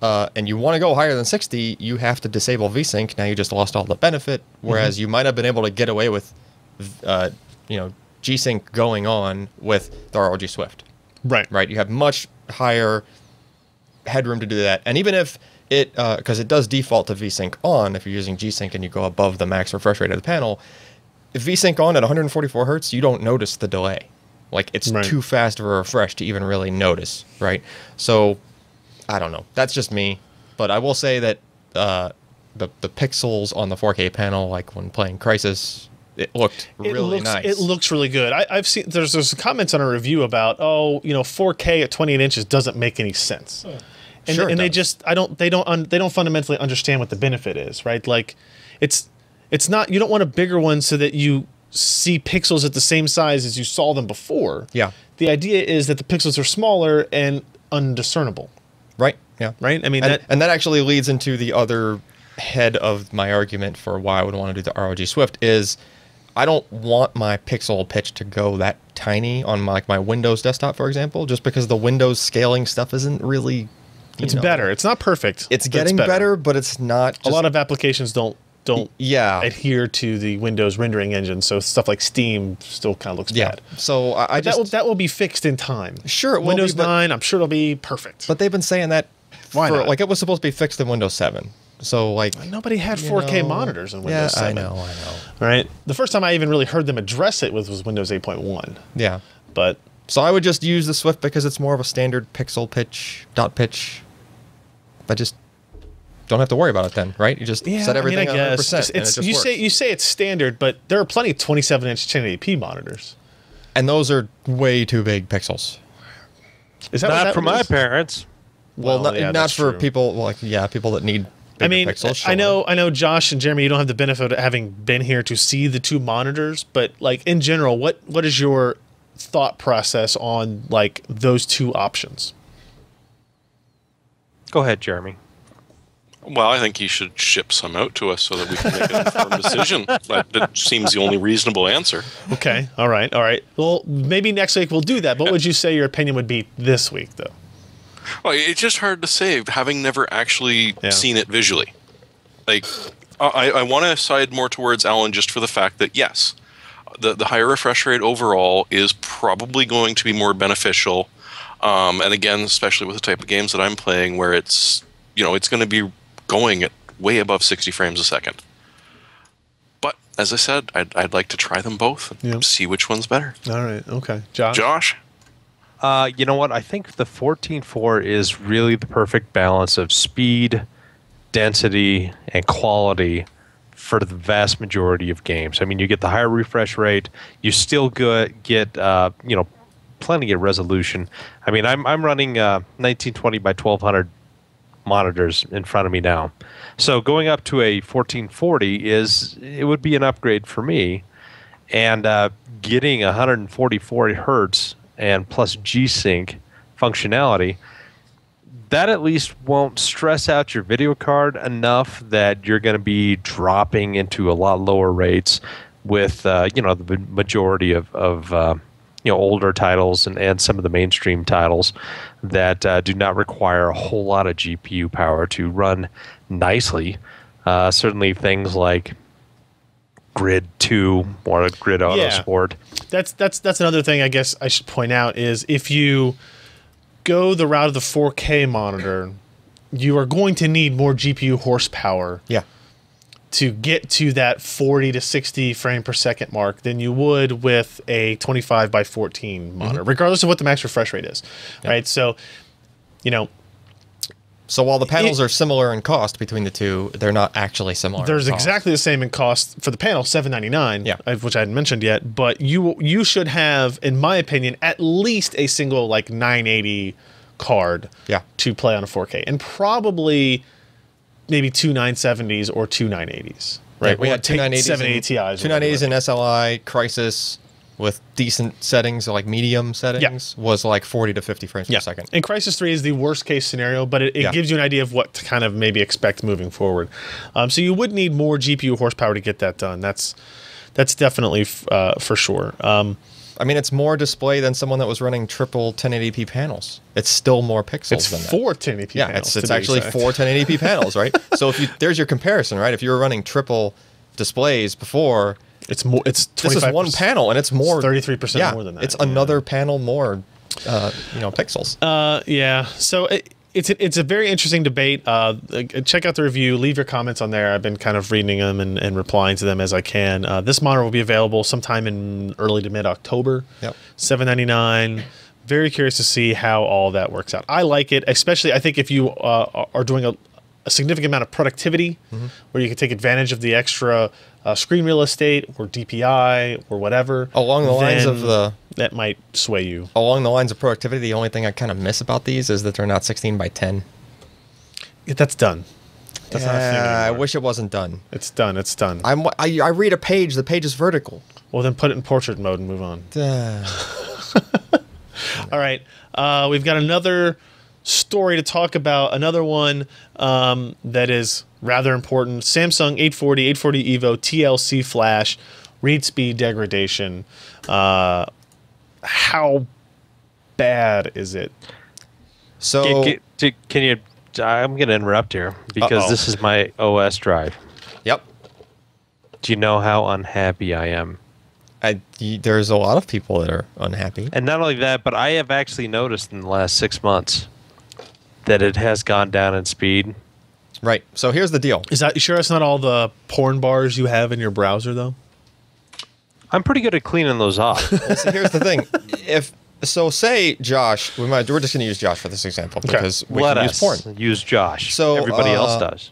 and you want to go higher than 60, you have to disable VSync. Now you just lost all the benefit, whereas you might have been able to get away with G-Sync going on with the ROG Swift. Right. You have much higher headroom to do that, and even if it because it does default to VSync on if you're using G-Sync and you go above the max refresh rate of the panel. If VSync on at 144 hertz, you don't notice the delay. Like, it's too fast of a refresh to even really notice, right? So, I don't know. That's just me. But I will say that the pixels on the 4K panel, like when playing Crysis, it looked really nice. It looks really good. I've seen there's comments on a review about 4K at 28 inches doesn't make any sense. And they just they don't fundamentally understand what the benefit is, right? Like, it's not, you don't want a bigger one so that you see pixels at the same size as you saw them before. Yeah. The idea is that the pixels are smaller and undiscernible. Right. Yeah. Right? I mean, and that actually leads into the other head of my argument for why I would want to do the ROG Swift is I don't want my pixel pitch to go that tiny on my Windows desktop, for example, just because the Windows scaling stuff isn't really, it's better. It's not perfect. It's getting better, but it's not. A lot of applications don't adhere to the Windows rendering engine, so stuff like Steam still kind of looks bad. So that will be fixed in time. Sure, it will Windows be, 9, I'm sure it'll be perfect. But they've been saying that Why not? Like, it was supposed to be fixed in Windows 7. So like nobody had 4K monitors in Windows 7. I know. Right? The first time I even really heard them address it was Windows 8.1. Yeah. But so I would just use the Swift because it's more of a standard pixel pitch, dot pitch. I just don't have to worry about it then, right? You just set everything at 100%. And it just works. You say it's standard, but there are plenty of 27-inch 1080p monitors. And those are way too big pixels. Is that not for my parents? Well, not for people. Well, people that need. Pixels, sure. I know, Josh and Jeremy, you don't have the benefit of having been here to see the two monitors, but like in general, what is your thought process on like those two options? Go ahead, Jeremy. Well, I think you should ship some out to us so that we can make an informed decision. That seems the only reasonable answer. Okay, all right. Well, maybe next week we'll do that. But what would you say your opinion would be this week, though? Well, it's just hard to say, having never actually seen it visually. Like, I want to side more towards Alan just for the fact that, yes, the higher refresh rate overall is probably going to be more beneficial. And again, especially with the type of games that I'm playing where it's going to be going at way above 60 frames a second. But, as I said, I'd like to try them both and see which one's better. All right, okay. Josh? You know what? I think the 14.4 is really the perfect balance of speed, density, and quality for the vast majority of games. I mean, you get the higher refresh rate. You still get plenty of resolution. I mean, I'm running 1920 by 1200 monitors in front of me now. So going up to a 1440 it would be an upgrade for me. And getting 144 hertz and plus G-Sync functionality, that at least won't stress out your video card enough that you're going to be dropping into a lot lower rates with the majority of older titles and some of the mainstream titles that do not require a whole lot of GPU power to run nicely. Certainly things like Grid 2 or Grid Autosport. That's another thing I guess I should point out is if you go the route of the 4K monitor, you are going to need more GPU horsepower to get to that 40 to 60 frame per second mark than you would with a 25 by 14 monitor, regardless of what the max refresh rate is, right? So, So while the panels are similar in cost between the two, they're not actually similar. There's exactly the same in cost for the panel, $799, which I hadn't mentioned yet. But you should have, in my opinion, at least a single like 980 card to play on a 4K, and probably maybe two 970s or two 980s. Right, we had two 980s, 780 Ti's, two 980s in SLI Crisis with decent settings, like medium settings, was like 40 to 50 frames per second. And Crisis 3 is the worst case scenario, but it gives you an idea of what to kind of maybe expect moving forward. So you would need more GPU horsepower to get that done. That's definitely for sure. I mean, it's more display than someone that was running triple 1080p panels. It's still more pixels than that. It's 4 1080p panels. It's actually 4 1080p panels, right? So there's your comparison, right? If you were running triple displays before, it's more. It's 25%. This is one panel, and it's more 33% more than that. It's another panel more, pixels. So it's a very interesting debate. Check out the review. Leave your comments on there. I've been kind of reading them and replying to them as I can. This monitor will be available sometime in early to mid-October. $799. Very curious to see how all that works out. I like it, especially I think if you are doing a significant amount of productivity, where you can take advantage of the extra screen real estate or DPI or whatever. Along the lines of that might sway you. Along the lines of productivity, the only thing I kind of miss about these is that they're not 16 by 10. That's done. That's not a thing anymore. I wish it wasn't done. It's done. It's done. I read a page. The page is vertical. Well, then put it in portrait mode and move on. All right. We've got another story to talk about. Another one that is rather important. Samsung 840 EVO TLC flash, read speed degradation. How bad is it? So can you? I'm going to interrupt here because this is my OS drive. Yep. Do you know how unhappy I am? There's a lot of people that are unhappy. And not only that, but I have actually noticed in the last 6 months that it has gone down in speed Right. So here's the deal. Is that you sure that's not all the porn bars you have in your browser though? I'm pretty good at cleaning those off. So here's the thing. Say Josh, we're just going to use Josh for this example because we Let can us use porn. use Josh. So, everybody else does.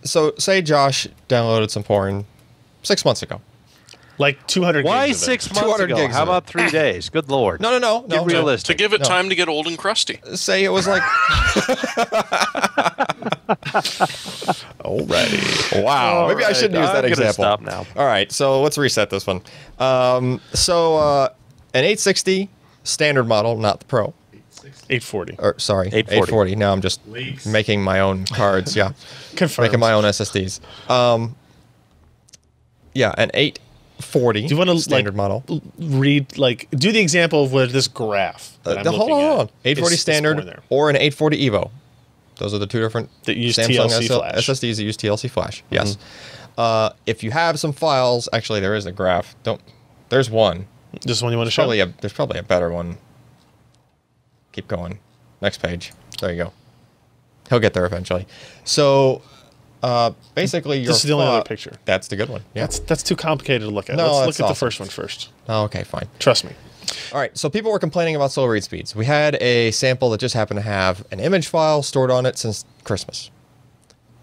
So say Josh downloaded some porn 6 months ago. Like 200 Why gigs of it. 6 months 200 ago? gigs How of it. about 3 days? Good Lord. No. Get realistic. To give it time to get old and crusty. Say it was like... Alrighty. Wow. Maybe I shouldn't use that I'm gonna example. stop now. All right, so let's reset this one. An 860 standard model, not the Pro. 840. Or sorry, 840. Now I'm just making my own cards. Yeah, Confirmed. making my own SSDs. Yeah, an 840. Do you want to standard model? Read do the example of what this graph that I'm Hold looking on. at 840 is standard pouring there. or an 840 Evo. Those are the two different That use Samsung TLC flash. SSDs that use TLC flash. Yes. If you have some files, actually there is a graph. There's one. This one you want to show? There's probably a better one. Keep going. Next page. There you go. He'll get there eventually. So, basically, your This is the only other picture. That's the good one. Yeah. That's too complicated to look at. No, Let's that's look at the awesome. first one first. Oh, okay, fine. Trust me. All right. So people were complaining about slow read speeds. We had a sample that just happened to have an image file stored on it since Christmas.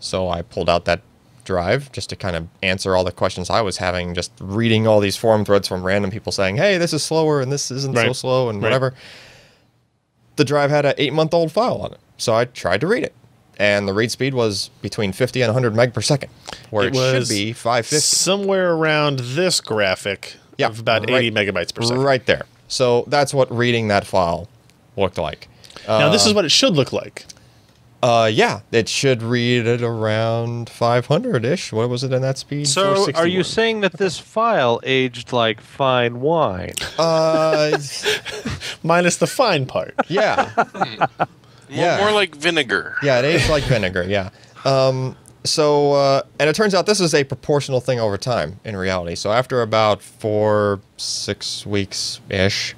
So I pulled out that drive just to kind of answer all the questions I was having, just reading all these forum threads from random people saying, hey, this is slower and this isn't so slow and whatever. The drive had an 8-month-old file on it. So I tried to read it. And the read speed was between 50 and 100 meg per second, where it should be 550. Somewhere around this graphic of about 80 megabytes per second. Right there. So that's what reading that file looked like. Now, this is what it should look like. Yeah, it should read at around 500-ish. What was it in that speed? So, are 461. you saying that this file aged like fine wine? Minus the fine part. Yeah. More like vinegar. Yeah, it aged like vinegar, yeah. And it turns out this is a proportional thing over time in reality. So after about 4-6 weeks-ish.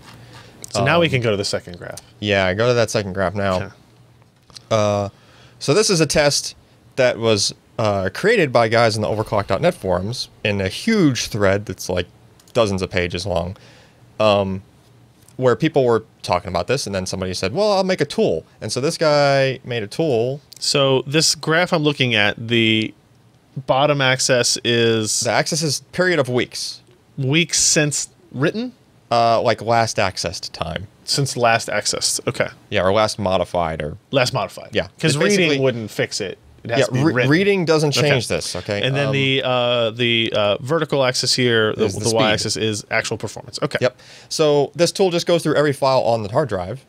So now we can go to the second graph. Yeah, go to that second graph now. Okay. So this is a test that was created by guys in the overclock.net forums in a huge thread that's like dozens of pages long, where people were talking about this, and then somebody said, well, I'll make a tool. And so this guy made a tool. So this graph I'm looking at, the bottom axis is... The axis is period of weeks. Weeks since written? Like last accessed time. Since last accessed. Okay. Yeah, or last modified. Or last modified. Yeah. Because It's reading basically- wouldn't fix it. It has to be written. reading doesn't change this, okay? And then the vertical axis here, the speed. y-axis is actual performance. Okay. Yep. So this tool just goes through every file on the hard drive,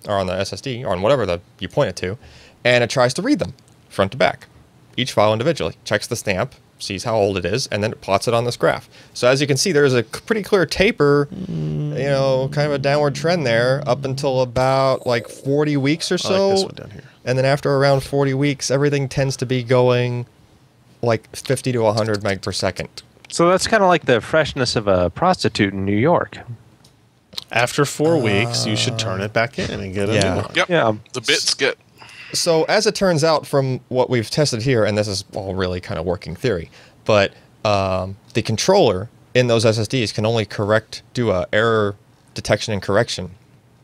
or on the SSD, or on whatever you point it to, and it tries to read them front to back, each file individually. Checks the stamp, sees how old it is, and then it plots it on this graph. So as you can see, there's a pretty clear taper, kind of a downward trend there up until about like 40 weeks or so. I like this one down here. And then after around 40 weeks, everything tends to be going like 50 to 100 meg per second. So that's kind of like the freshness of a prostitute in New York. After 4 weeks, you should turn it back in and get a new one. Yep. Yeah. The bits get... So as it turns out from what we've tested here, and this is all really kind of working theory, but the controller in those SSDs can only do a error detection and correction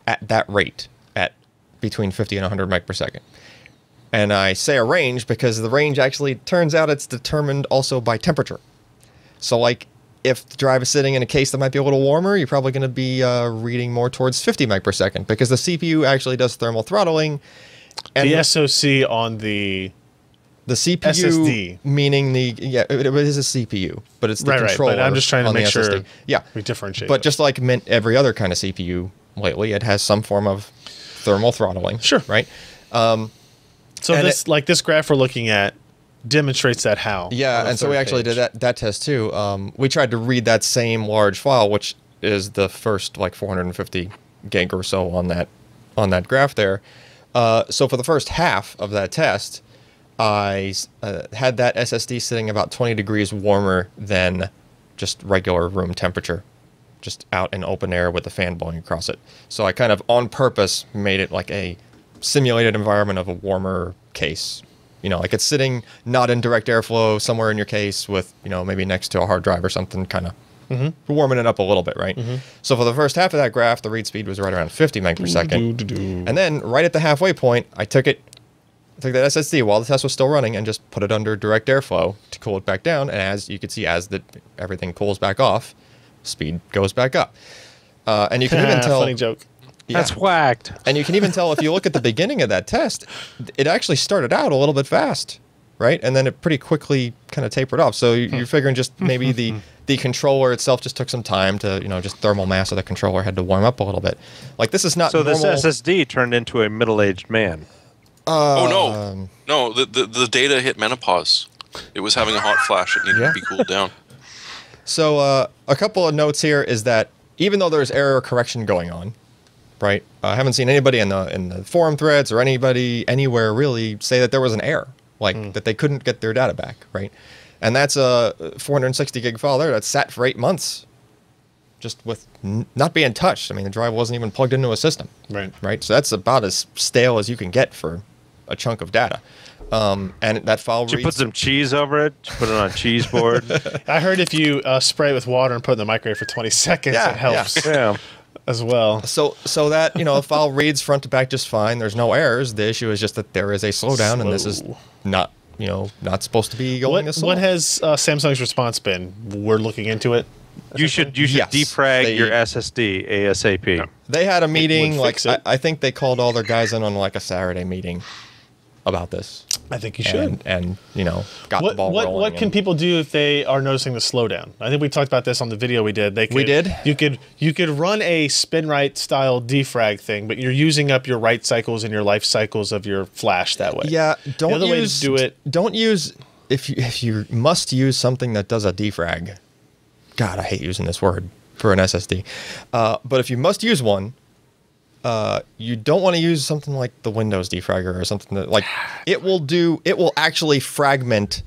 at that rate, at between 50 and 100 meg per second. And I say a range because the range actually turns out it's determined also by temperature. So like if the drive is sitting in a case that might be a little warmer, you're probably going to be reading more towards 50 meg per second because the CPU actually does thermal throttling. And The SoC on the CPU, SSD. meaning it is a CPU, but it's the controller. But I'm just trying to on the make sure SSD. we differentiate. But just like every other kind of CPU lately, it has some form of thermal throttling. Sure. Right? So this graph we're looking at demonstrates that how. Yeah, and so we actually did that test too. We tried to read that same large file, which is the first like 450 gig or so on that graph there. So for the first half of that test, I had that SSD sitting about 20 degrees warmer than just regular room temperature, just out in open air with the fan blowing across it. So I kind of on purpose made it like a simulated environment of a warmer case You know, like it's sitting not in direct airflow somewhere in your case with, you know, maybe next to a hard drive or something, kind of warming it up a little bit, right? So for the first half of that graph, the read speed was right around 50 meg per second. And then right at the halfway point, I took that SSD while the test was still running and just put it under direct airflow to cool it back down. And as you can see, as everything cools back off, speed goes back up. And you can even tell... Funny joke. Yeah. That's whacked. And you can even tell if you look at the beginning of that test, it actually started out a little bit fast, right? And then it pretty quickly kind of tapered off. So you're figuring just maybe the controller itself just took some time to, you know, just thermal mass of the controller had to warm up a little bit. Like this is not so normal. this SSD turned into a middle-aged man. Oh no, the data hit menopause. It was having a hot flash. It needed to be cooled down. So a couple of notes here is that even though there's error correction going on, right? I haven't seen anybody in the forum threads or anybody anywhere really say that there was an error, like that they couldn't get their data back, right? And that's a 460 gig file there that sat for 8 months, just with not being touched. I mean, the drive wasn't even plugged into a system, right? So that's about as stale as you can get for a chunk of data. And that file Did you put some cheese over it? Did you put it on a cheese board? I heard if you spray it with water and put it in the microwave for 20 seconds, it helps. Yeah. As well. So that, you know, the file reads front to back just fine. There's no errors. The issue is just that there is a slowdown, and this is not, you know, not supposed to be going this slow. What has Samsung's response been? We're looking into it. You should defrag your SSD ASAP. Yeah. They had a meeting, like I think they called all their guys in on like a Saturday meeting about this. I think you should. And you know, got the ball rolling. What can people do if they are noticing the slowdown? I think we talked about this on the video we did. We did? You could run a spin right style defrag thing, but you're using up your write cycles and your life cycles of your flash that way. Yeah, the other way to do it. Don't use if you must use something that does a defrag. God, I hate using this word for an SSD. But if you must use one, you don't want to use something like the Windows defragger or something that like it will actually fragment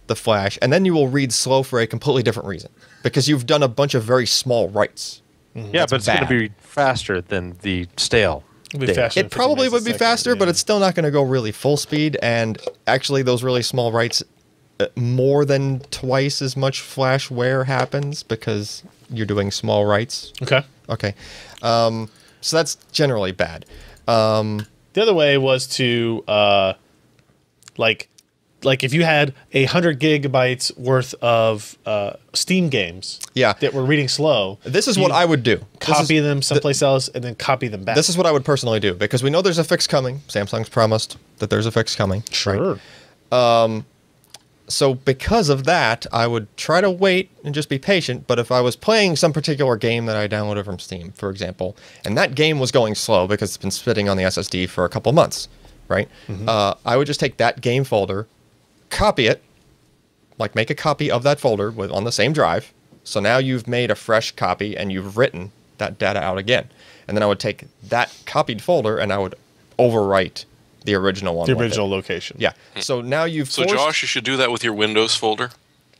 the flash, and then you will read slow for a completely different reason because you've done a bunch of very small writes. Yeah, but it's going to be faster than the stale. It probably would be faster, but it's still not going to go really full speed. And actually, those really small writes, more than twice as much flash wear happens because you're doing small writes. Okay. So that's generally bad. The other way was to like if you had 100 gigabytes worth of Steam games that were reading slow. This is what I would do. Copy them someplace else and then copy them back. This is what I would personally do because we know there's a fix coming. Samsung's promised that there's a fix coming. Sure. Right? So because of that, I would try to wait and just be patient. But if I was playing some particular game that I downloaded from Steam, for example, and that game was going slow because it's been sitting on the SSD for a couple months, right? I would just take that game folder, copy it, like make a copy of that folder on the same drive. So now you've made a fresh copy and you've written that data out again. And then I would take that copied folder and I would overwrite the original one. The original location. Yeah. So now you've So Josh, you should do that with your Windows folder.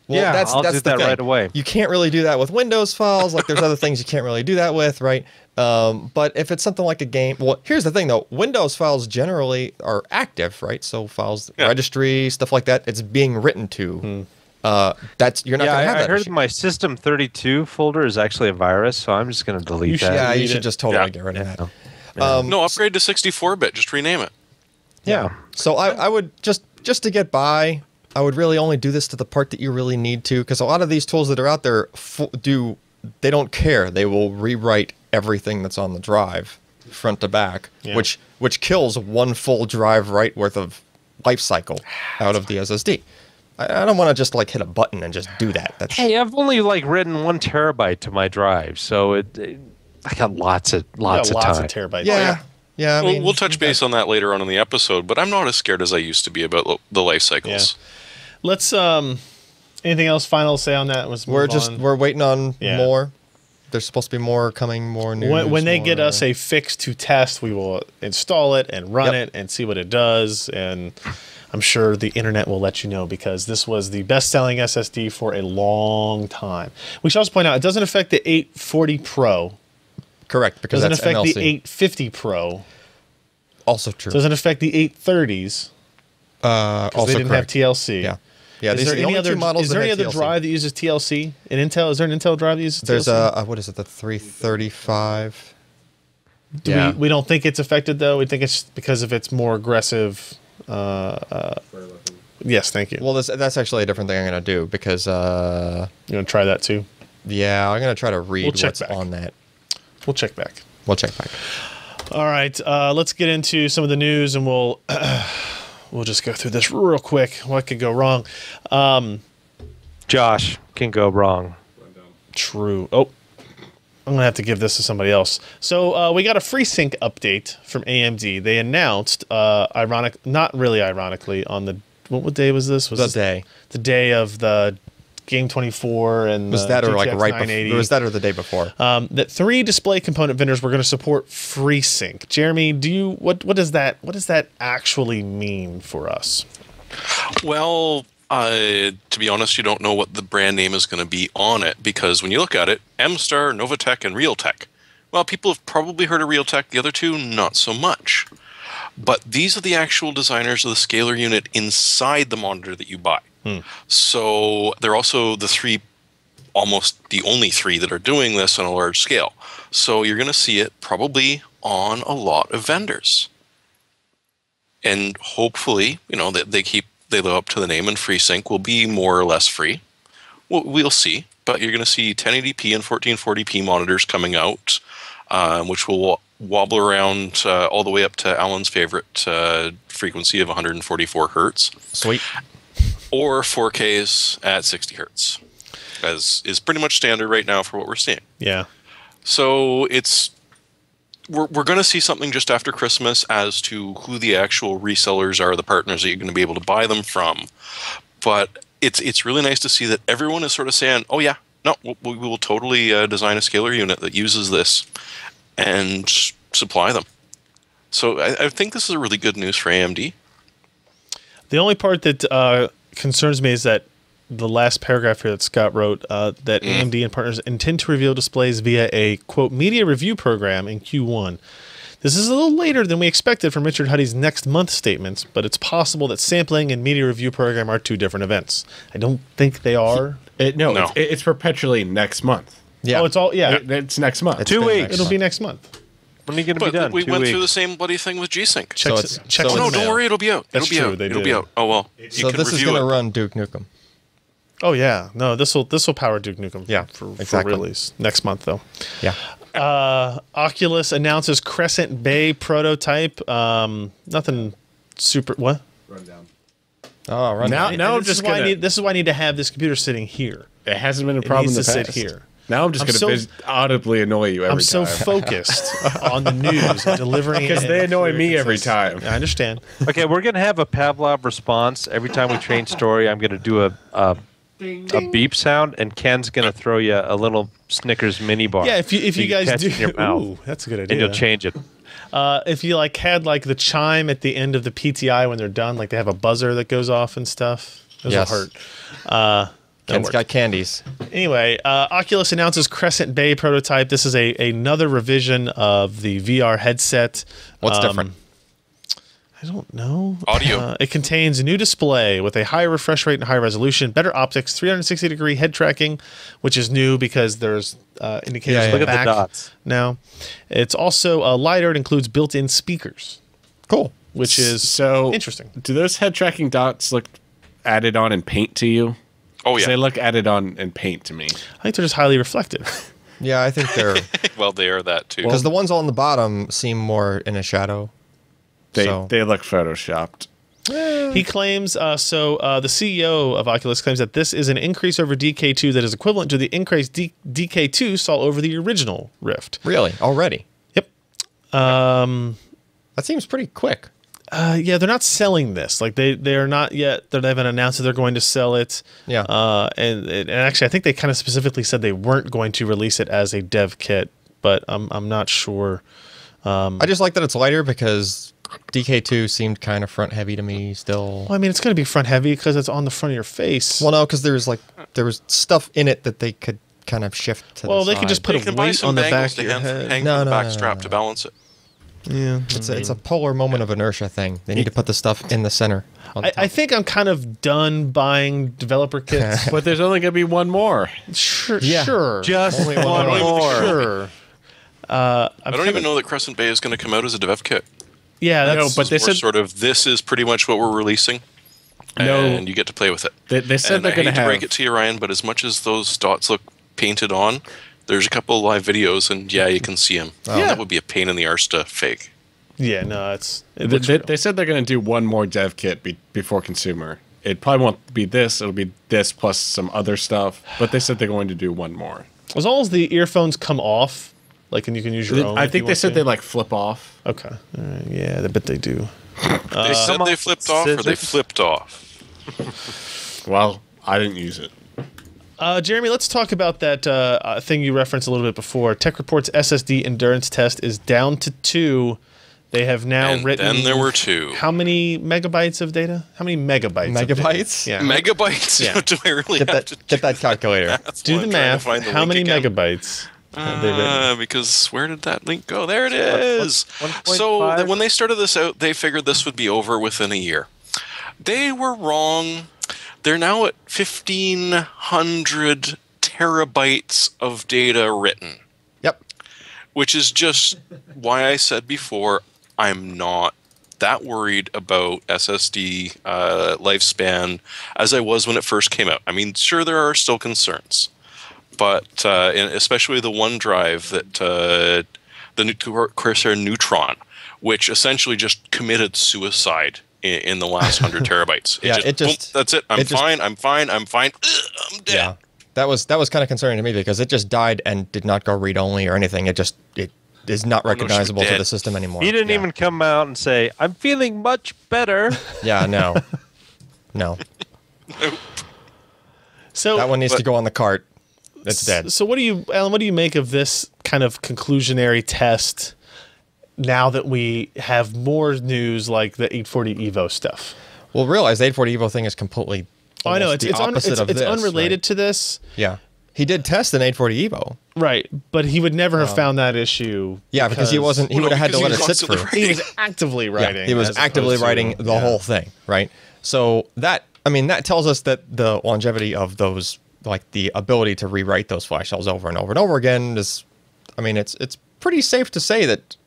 Well, yeah, that's I'll do the that thing. right away. You can't really do that with Windows files. Like there's other things you can't really do that with, right? But if it's something like a game, well, here's the thing though. Windows files generally are active, right? So files, registry, stuff like that, it's being written to. That's you're not going to have that. I heard issue. my System 32 folder is actually a virus, so I'm just going to delete that. Yeah, you should just totally get rid of that. No, upgrade to 64-bit. Just rename it. Yeah. So I would just to get by, I would really only do this to the part that you really need to, because a lot of these tools that are out there they don't care. They will rewrite everything that's on the drive, front to back, which kills one full drive write worth of life cycle out of the SSD. I don't want to just like hit a button and just do that. Hey, I've only like written 1 terabyte to my drive, so I got lots of time. Lots of terabytes. Yeah. Yeah, I mean, we'll touch base on that later on in the episode, but I'm not as scared as I used to be about the life cycles. Yeah. Let's anything else final to say on that? We're waiting on more. There's supposed to be more coming, more news. When they get us a fix to test, we will install it and run it and see what it does, and I'm sure the internet will let you know because this was the best-selling SSD for a long time. We should also point out it doesn't affect the 840 Pro. Correct, because doesn't that's affect MLC. the 850 Pro. Also true. Doesn't affect the 830s. Because they didn't have TLC. Yeah. Yeah, Is there any other models? Is there any other drive that uses TLC? An Intel? Is there an Intel drive that uses TLC? There's a what is it? The 335. We don't think it's affected though. We think it's because of its more aggressive. Yes, thank you. Well, that's actually a different thing I'm going to do because. You want to try that too? Yeah, I'm going to try to read what's on that. We'll check back. All right, let's get into some of the news, and we'll just go through this real quick. What could go wrong? Josh can go wrong. True. Oh, I'm going to have to give this to somebody else. So we got a FreeSync update from AMD. They announced, not really ironically, on the, what day was this? The day of the Game 24 and was that or GTX like right 980. before? Was that or the day before? That 3 display component vendors were going to support FreeSync. Jeremy, what does that actually mean for us? Well, to be honest, you don't know what the brand name is going to be on it because when you look at it, MStar, Novatech, and Realtek. Well, people have probably heard of Realtek. The other two, not so much. But these are the actual designers of the scalar unit inside the monitor that you buy. So they're also almost the only 3 that are doing this on a large scale. So you're going to see it probably on a lot of vendors. And hopefully, they live up to the name, and FreeSync will be more or less free. We'll see. But you're going to see 1080p and 1440p monitors coming out, which will wobble around all the way up to Alan's favorite frequency of 144 hertz. Sweet. Or 4Ks at 60 hertz, as is pretty much standard right now for what we're seeing. Yeah. So we're going to see something just after Christmas as to who the actual resellers are, the partners that you're going to be able to buy them from. But it's really nice to see that everyone is sort of saying, oh yeah, no, we will totally design a scalar unit that uses this and supply them. So I think this is a really good news for AMD. The only part that concerns me is that the last paragraph here that Scott wrote, that AMD and partners intend to reveal displays via a, quote, media review program in Q1. This is a little later than we expected from Richard Huddy's next month statements, but it's possible that sampling and media review program are 2 different events. I don't think they are. No. It's perpetually next month. Yeah. Oh, it's all, yeah. It's next month. It's 2 weeks. It'll be next month. When are you going to be done? We went through the same bloody thing with G-Sync. No, don't worry, it'll be out. That's it'll be true, out. they It'll did. be out. Oh well. So this is going to run Duke Nukem. Oh yeah, no, this will power Duke Nukem. Yeah, for release next month though. Yeah. Oculus announces Crescent Bay prototype. Nothing super. What? Rundown. Oh, run Now I'm this just this is why I need to have this computer sitting here. It hasn't been a problem in the needs to past. sit here. Now I'm just going to audibly annoy you every time. I'm so focused on the news and delivering because they annoy me every time. I understand. Okay, we're going to have a Pavlov response every time we change story. I'm going to do a beep sound, and Ken's going to throw you a little Snickers mini bar. Yeah, if you guys catch do, it in your mouth, ooh, that's a good idea. and you'll change it. If you had the chime at the end of the PTI when they're done, like they have a buzzer that goes off and stuff. Those will hurt. Ken's got candies. Anyway, Oculus announces Crescent Bay prototype. This is another revision of the VR headset. What's different? I don't know. Audio. It contains a new display with a high refresh rate and high resolution, better optics, 360-degree head tracking, which is new because there's indicators Look on the at back the dots. now. It's also lighter. It includes built-in speakers. Cool. Which is so interesting. Do those head tracking dots look added on in Paint to you? Oh yeah, they look added on in Paint to me. I think they're just highly reflective. Yeah, I think they're... well, they are that too. Because the ones on the bottom seem more in a shadow. They look photoshopped. He claims, the CEO of Oculus claims that this is an increase over DK2 that is equivalent to the increase DK2 saw over the original Rift. Really? Already? Yep. That seems pretty quick. Yeah, they're not selling this. Like they are not yet. They haven't announced that they're going to sell it. Yeah. And actually, I think they kind of specifically said they weren't going to release it as a dev kit, but I'm not sure. I just like that it's lighter because DK2 seemed kind of front heavy to me still. Well, I mean, it's going to be front heavy because it's on the front of your face. Well, no, because there was stuff in it that they could kind of shift to the side. Well, they could just put a weight on the back of your head. Hang from the back strap to balance it. Yeah, it's a polar moment of inertia thing. They need to put the stuff in the center. I think I'm kind of done buying developer kits. But there's only going to be one more. Sure, Yeah. sure. Just Only one one more. Sure. I don't even know that Crescent Bay is going to come out as a dev kit. Yeah, No, that's but they It's more said sort of, this is pretty much what we're releasing, No. and you get to play with it. they said And they're I going hate to to have. break it to you, Ryan, but as much as those dots look painted on, there's a couple of live videos, and yeah, you can see them. Yeah. That would be a pain in the arse to fake. yeah. No, it looks real. They said they're going to do one more dev kit before consumer. It probably won't be this. It'll be this plus some other stuff. But they said they're going to do one more. As long as the earphones come off, like, and you can use your own. I if think you they want said to. they like flip off. Okay. All right. Yeah, I bet they do. They said they flipped off, or they scissors. flipped off. Well, I didn't use it. Jeremy, let's talk about that thing you referenced a little bit before. Tech Report's SSD endurance test is down to 2. They have now And written. then there were 2. How many megabytes of data? How many megabytes? of data? Megabytes? Yeah. Megabytes? Yeah. Do I really Get have to that calculator. That's Do why the I'm trying to math. find the How link many again. megabytes have they written? Because where did that link go? There it is. 1.5? So when they started this out, they figured this would be over within a year. They were wrong. They're now at 1,500 terabytes of data written, Yep. which is just why I said before I'm not that worried about SSD lifespan as I was when it first came out. I mean, sure, there are still concerns. But especially the OneDrive that the Corsair Neutron, which essentially just committed suicide in the last 100 terabytes. Boom, that's it. I'm fine. I'm fine. I'm dead. Yeah. That was kind of concerning to me because it just died and did not go read only or anything. It is not recognizable to dead. the system anymore. He didn't Yeah. even come out and say, "I'm feeling much better." Yeah, no. No. So That one needs to go on the cart. It's dead. So what do you, Alan? What do you make of this kind of conclusionary test? Now that we have more news like the 840 Evo stuff. Well, realize the 840 Evo thing is completely. Oh, I know almost it's the opposite of it's this, unrelated right? to this. Yeah, he did test an 840 Evo. Right, but he would never have found that issue. Yeah, because he wasn't. He would have had to let it sit constantly through. He was actively writing. Yeah, he was as actively opposed to- writing the yeah. whole thing, right? So that tells us that the longevity of those, like the ability to rewrite those flash cells over and over and over again, is, it's pretty safe to say that,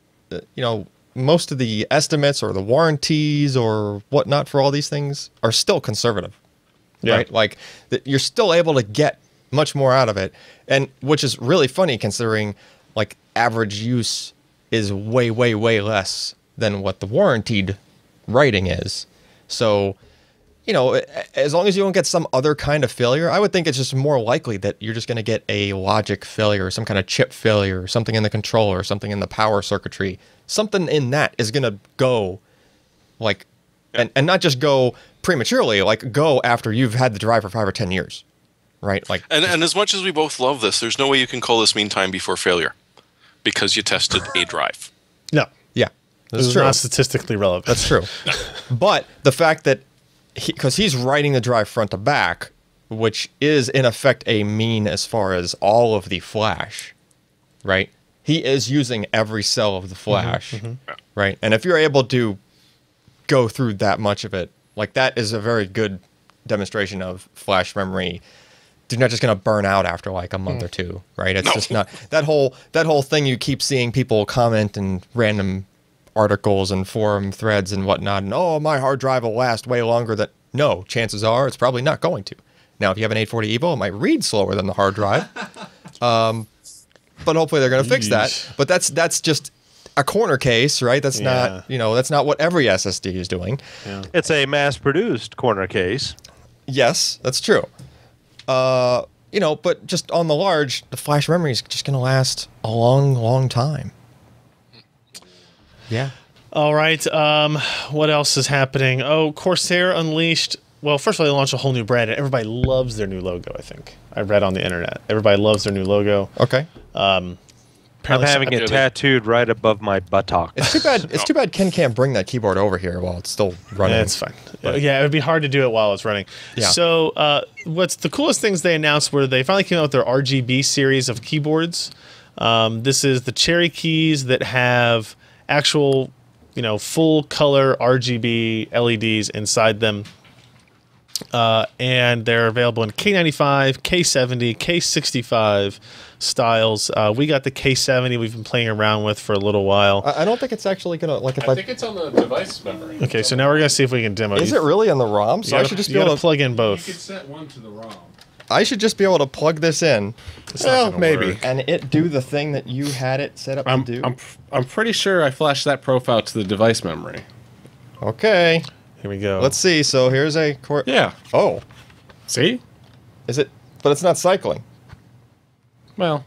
most of the estimates or the warranties or whatnot for all these things are still conservative, Yeah. right? Like that you're still able to get much more out of it, and which is really funny considering like average use is way, way, way less than what the warranted writing is. So, as long as you don't get some other kind of failure, I would think it's just more likely that you're just going to get a logic failure, or some kind of chip failure, or something in the controller, or something in the power circuitry. Something in that is going to go like, and not just go prematurely, like go after you've had the drive for 5 or 10 years, right? Like, And as much as we both love this, there's no way you can call this mean time before failure because you tested a drive. No, yeah, this is not statistically relevant. That's true. But the fact that because he's writing the drive front to back, which is in effect a mean as far as all of the flash, right? He is using every cell of the flash, right? And if you're able to go through that much of it, like that is a very good demonstration of flash memory. They're not just going to burn out after like a month or two, right? It's just not that whole thing you keep seeing people comment in random articles and forum threads and whatnot, and oh, my hard drive will last way longer than. No, chances are it's probably not going to. Now, if you have an 840 Evo, it might read slower than the hard drive, but hopefully they're going to fix that. But that's just a corner case, right? That's not that's not what every SSD is doing. Yeah. It's a mass-produced corner case. Yes, that's true. But just on the large, the flash memory is just going to last a long, long time. Yeah. All right. What else is happening? Oh, Corsair unleashed. Well, first of all, they launched a whole new brand, and everybody loves their new logo. I think I read on the internet. Everybody loves their new logo. Okay. I'm having it tattooed right above my buttock. It's too bad. It's too bad Ken can't bring that keyboard over here while it's still running. Yeah, it's fine. Yeah, it would be hard to do it while it's running. Yeah. So, what's the coolest things they announced were they finally came out with their RGB series of keyboards. This is the Cherry keys that have actual, full color RGB LEDs inside them. And they're available in K95, K70, K65 styles. We got the K70 we've been playing around with for a little while. I don't think it's actually going to, I think it's on the device memory. Okay, so now we're going to see if we can demo. Is it really on the ROM? So I should just be able to plug in both. You could set one to the ROM. I should just be able to plug this in. Well, maybe. And it do the thing that you had it set up to do? I'm pretty sure I flashed that profile to the device memory. Okay. Here we go. Let's see. So here's a... Yeah. Oh. See? Is it... But it's not cycling. Well.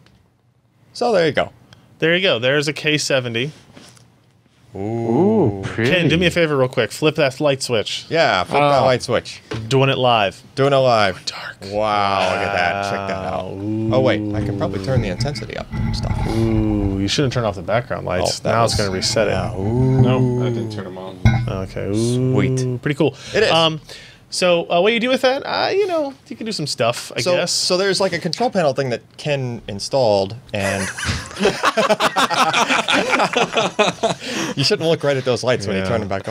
So there you go. There you go. There's a K70. Ooh. Pretty. Ken, do me a favor real quick. Flip that light switch. Yeah, flip that light switch. Doing it live. Doing it live. Dark. Wow, look at that. Check that out. Ooh. Oh, wait. I can probably turn the intensity up and stuff. Ooh, you shouldn't turn off the background lights. Oh, Now it's going to reset it. Ooh. No, I didn't turn them on. Okay. Ooh, Sweet. Pretty cool. It is. So what you do with that? You can do some stuff, I guess. So there's like a control panel thing that Ken installed, and you shouldn't look right at those lights when you turn them back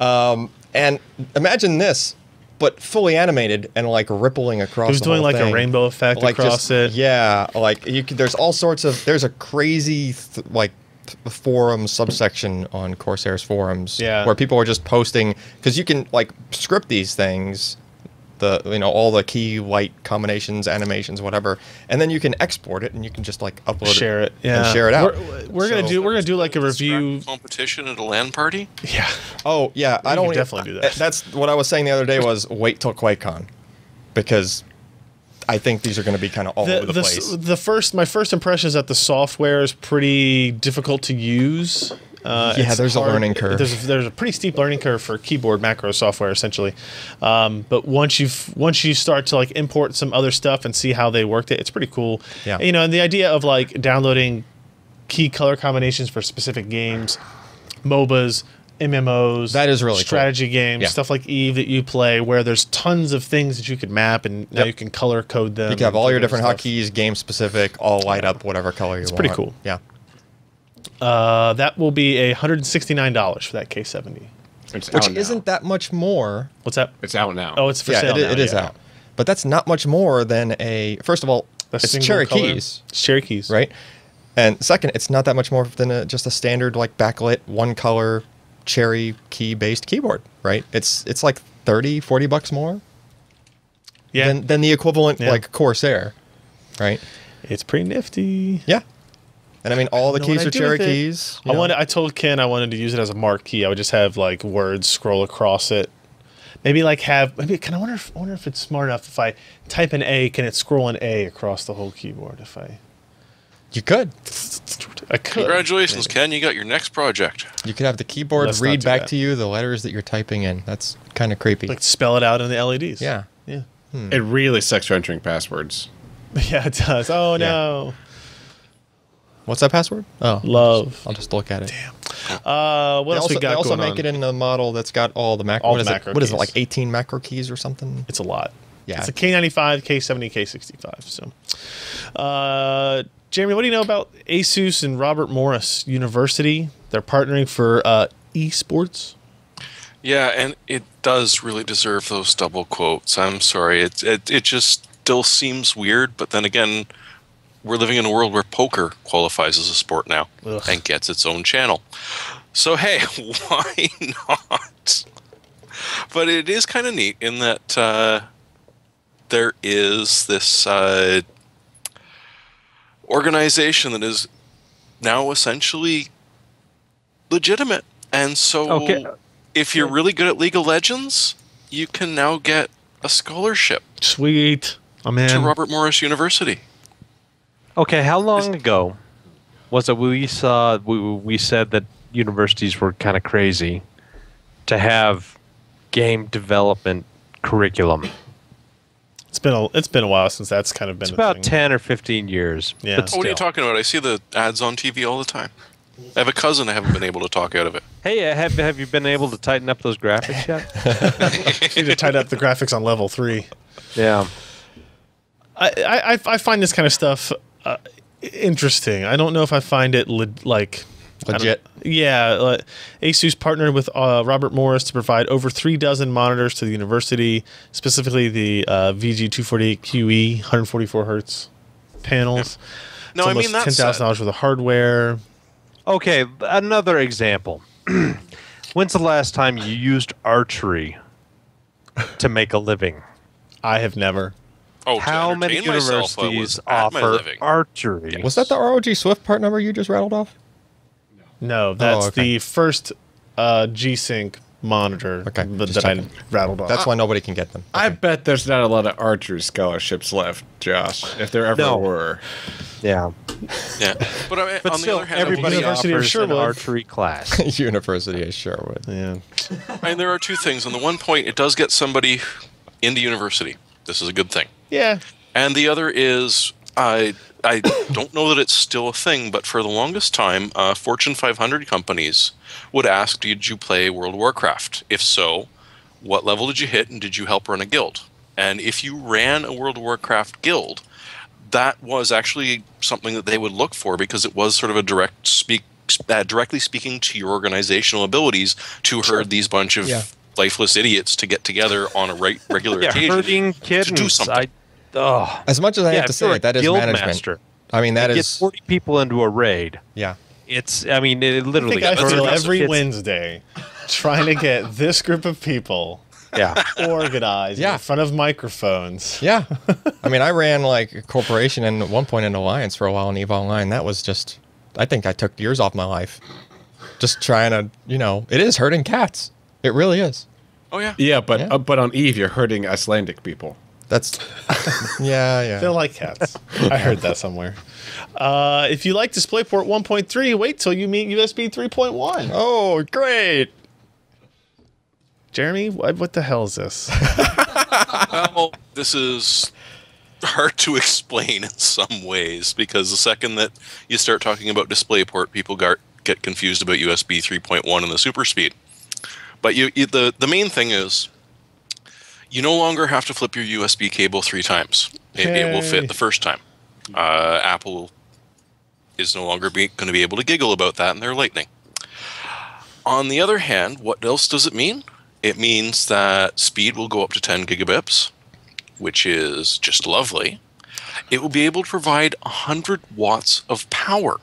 on. And imagine this, but fully animated and like rippling across. It was the doing whole like thing. a rainbow effect Like across it. Yeah, like there's all sorts of. There's a crazy forum subsection on Corsair's forums where people are just posting, because you can like script these things, all the key light combinations, animations, whatever, and then you can export it and you can just like upload share it, and share it out. We're gonna do like a review competition at a LAN party. Yeah. Oh yeah, I don't definitely do that. That's what I was saying the other day was wait till QuakeCon, because I think these are going to be kind of all over the place. My first impression is that the software is pretty difficult to use. There's a learning curve. There's a pretty steep learning curve for keyboard macro software, essentially. But once you start to like import some other stuff and see how they worked it's pretty cool. Yeah. And the idea of like downloading key color combinations for specific games, MOBAs, MMOs, that is really strategy cool. games, stuff like Eve that you play, where there's tons of things that you could map, and now you can color code them. You can have all your different hotkeys, game specific, all light up whatever color you want. It's pretty cool. Yeah. That will be $169 for that K70. Which isn't that much more. What's that? It's out now. Oh, it's for sale now. It is out. But that's not much more than first of all, it's cherry keys. It's cherry keys. Right? And second, it's not that much more than just a standard like backlit, one color, cherry key based keyboard, right? It's like $30-$40 more than the equivalent like Corsair, right? It's pretty nifty. Yeah. And I mean, all the keys are cherry keys. I told Ken I wanted to use it as a marquee. I would just have like words scroll across it. I wonder if it's smart enough if I type an A, can it scroll an A across the whole keyboard? You could. I could. Congratulations, Ken. You got your next project. You could have the keyboard read back to you the letters that you're typing in. That's kind of creepy. Like spell it out in the LEDs. Yeah. Yeah. It really sucks for entering passwords. Yeah, it does. Oh, no. What's that password? Oh. Love. I'll just look at it. Damn. What else we got They also going make on? it in a model that's got all the macro. What is it, like 18 macro keys or something? It's a lot. Yeah. It's a K95, K70, K65. So, Jeremy, what do you know about ASUS and Robert Morris University? They're partnering for eSports. Yeah, and it does really deserve those double quotes. I'm sorry. It just still seems weird, but then again, we're living in a world where poker qualifies as a sport now and gets its own channel. So, hey, why not? But it is kind of neat in that there is this organization that is now essentially legitimate. And so if you're really good at League of Legends, you can now get a scholarship. Sweet. I'm in. To Robert Morris University. Okay, how long ago was it we said that universities were kind of crazy to have game development curriculum? It's been a while since that's kind of been. It's about 10 or 15 years. Yeah. What are you talking about? I see the ads on TV all the time. I have a cousin I haven't been able to talk out of it. Hey, have you been able to tighten up those graphics yet? Need to tighten up the graphics on level 3. Yeah. I find this kind of stuff interesting. I don't know if I find it Legit. Yeah. ASUS partnered with Robert Morris to provide over 36 monitors to the university, specifically the VG248QE 144 hertz panels. No, it's I mean, that's $10,000 worth of hardware. Okay, another example. When's the last time you used archery to make a living? I have never. Oh, how many universities offer archery? Was that the ROG Swift part number you just rattled off? No, that's the first G-Sync monitor that I rattled off. That's why nobody can get them. Okay. I bet there's not a lot of archery scholarships left, Josh, if there ever were. Yeah. Yeah. But on the other hand, everybody University offers of an archery class. University of Sherwood. Yeah. I mean, there are two things. On the one point, it does get somebody into university. This is a good thing. Yeah. And the other is, I don't know that it's still a thing, but for the longest time, Fortune 500 companies would ask, did you play World of Warcraft? If so, what level did you hit, and did you help run a guild? And if you ran a World of Warcraft guild, that was actually something that they would look for, because it was sort of a directly speaking to your organizational abilities to herd these bunch of lifeless idiots to get together on a regular occasion herding kittens. To do something. As much as I have to say, that is management. Master. I mean, that is... is... Get 40 people into a raid. Yeah. It's, I mean, it literally... I feel every Wednesday trying to get this group of people organized in front of microphones. Yeah. I mean, I ran like a corporation and at one point an alliance for a while in EVE Online. That was just... I think I took years off my life. Just trying to, it is herding cats. It really is. Oh, yeah. Yeah, but on EVE, you're herding Icelandic people. That's yeah. They like cats. I heard that somewhere. If you like DisplayPort 1.3, wait till you meet USB 3.1. Oh, great. Jeremy, what the hell is this? Well, this is hard to explain in some ways, because the second that you start talking about DisplayPort, people get confused about USB 3.1 and the super speed. But the main thing is, you no longer have to flip your USB cable 3 times. It will fit the first time. Apple is no longer going to be able to giggle about that in their Lightning. On the other hand, what else does it mean? It means that speed will go up to 10 gigabits, which is just lovely. It will be able to provide 100 watts of power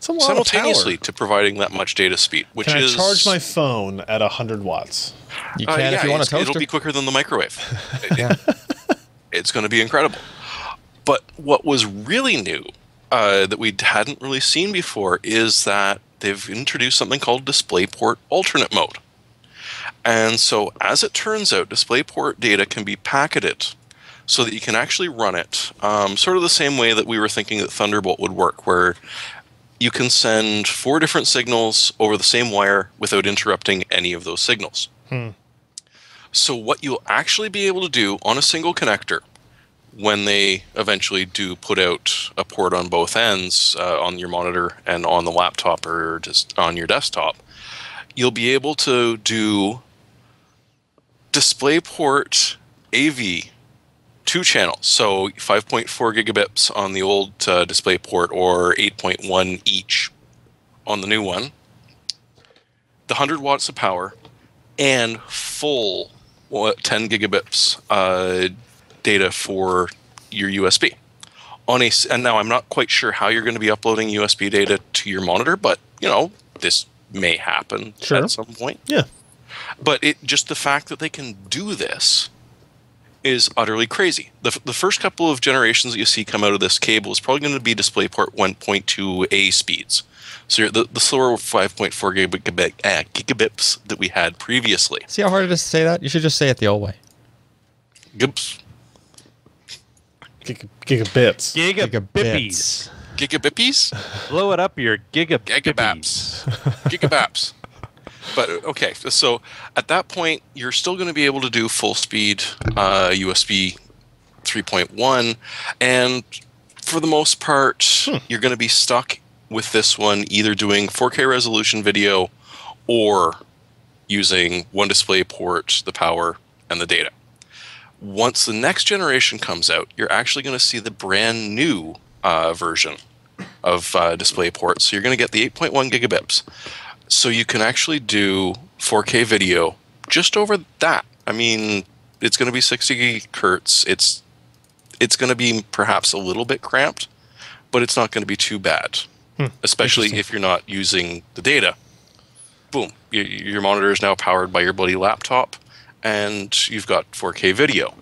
simultaneously to providing that much data speed. Which Can I charge my phone at 100 watts? You can if you want a toaster. It'll be quicker than the microwave. It's going to be incredible. But what was really new that we hadn't really seen before is that they've introduced something called DisplayPort alternate mode. And so, as it turns out, DisplayPort data can be packeted so that you can actually run it sort of the same way that we were thinking that Thunderbolt would work, where you can send 4 different signals over the same wire without interrupting any of those signals. So what you'll actually be able to do on a single connector, when they eventually do put out a port on both ends, on your monitor and on the laptop or just on your desktop, you'll be able to do DisplayPort AV 2 channels, so 5.4 gigabits on the old DisplayPort or 8.1 each on the new one, the 100 watts of power, and full 10 gigabits data for your USB. And now I'm not quite sure how you're going to be uploading USB data to your monitor, but this may happen at some point. Yeah. But just the fact that they can do this is utterly crazy. The first couple of generations that you see come out of this cable is probably going to be DisplayPort 1.2a speeds. So the slower 5.4 gigabits that we had previously. See how hard it is to say that? You should just say it the old way. Gigabits. Gigabippies. Gigabippies? Blow it up your Gigabaps. Gigabaps. But, okay, so at that point, you're still going to be able to do full speed USB 3.1, and for the most part, you're going to be stuck with this one either doing 4K resolution video or using one DisplayPort, the power, and the data. Once the next generation comes out, you're actually going to see the brand new version of DisplayPort. So you're going to get the 8.1 gigabits. So you can actually do 4K video just over that. I mean, it's going to be 60 hertz. It's going to be perhaps a little bit cramped, but it's not going to be too bad, especially if you're not using the data. Boom, your monitor is now powered by your bloody laptop, and you've got 4K video.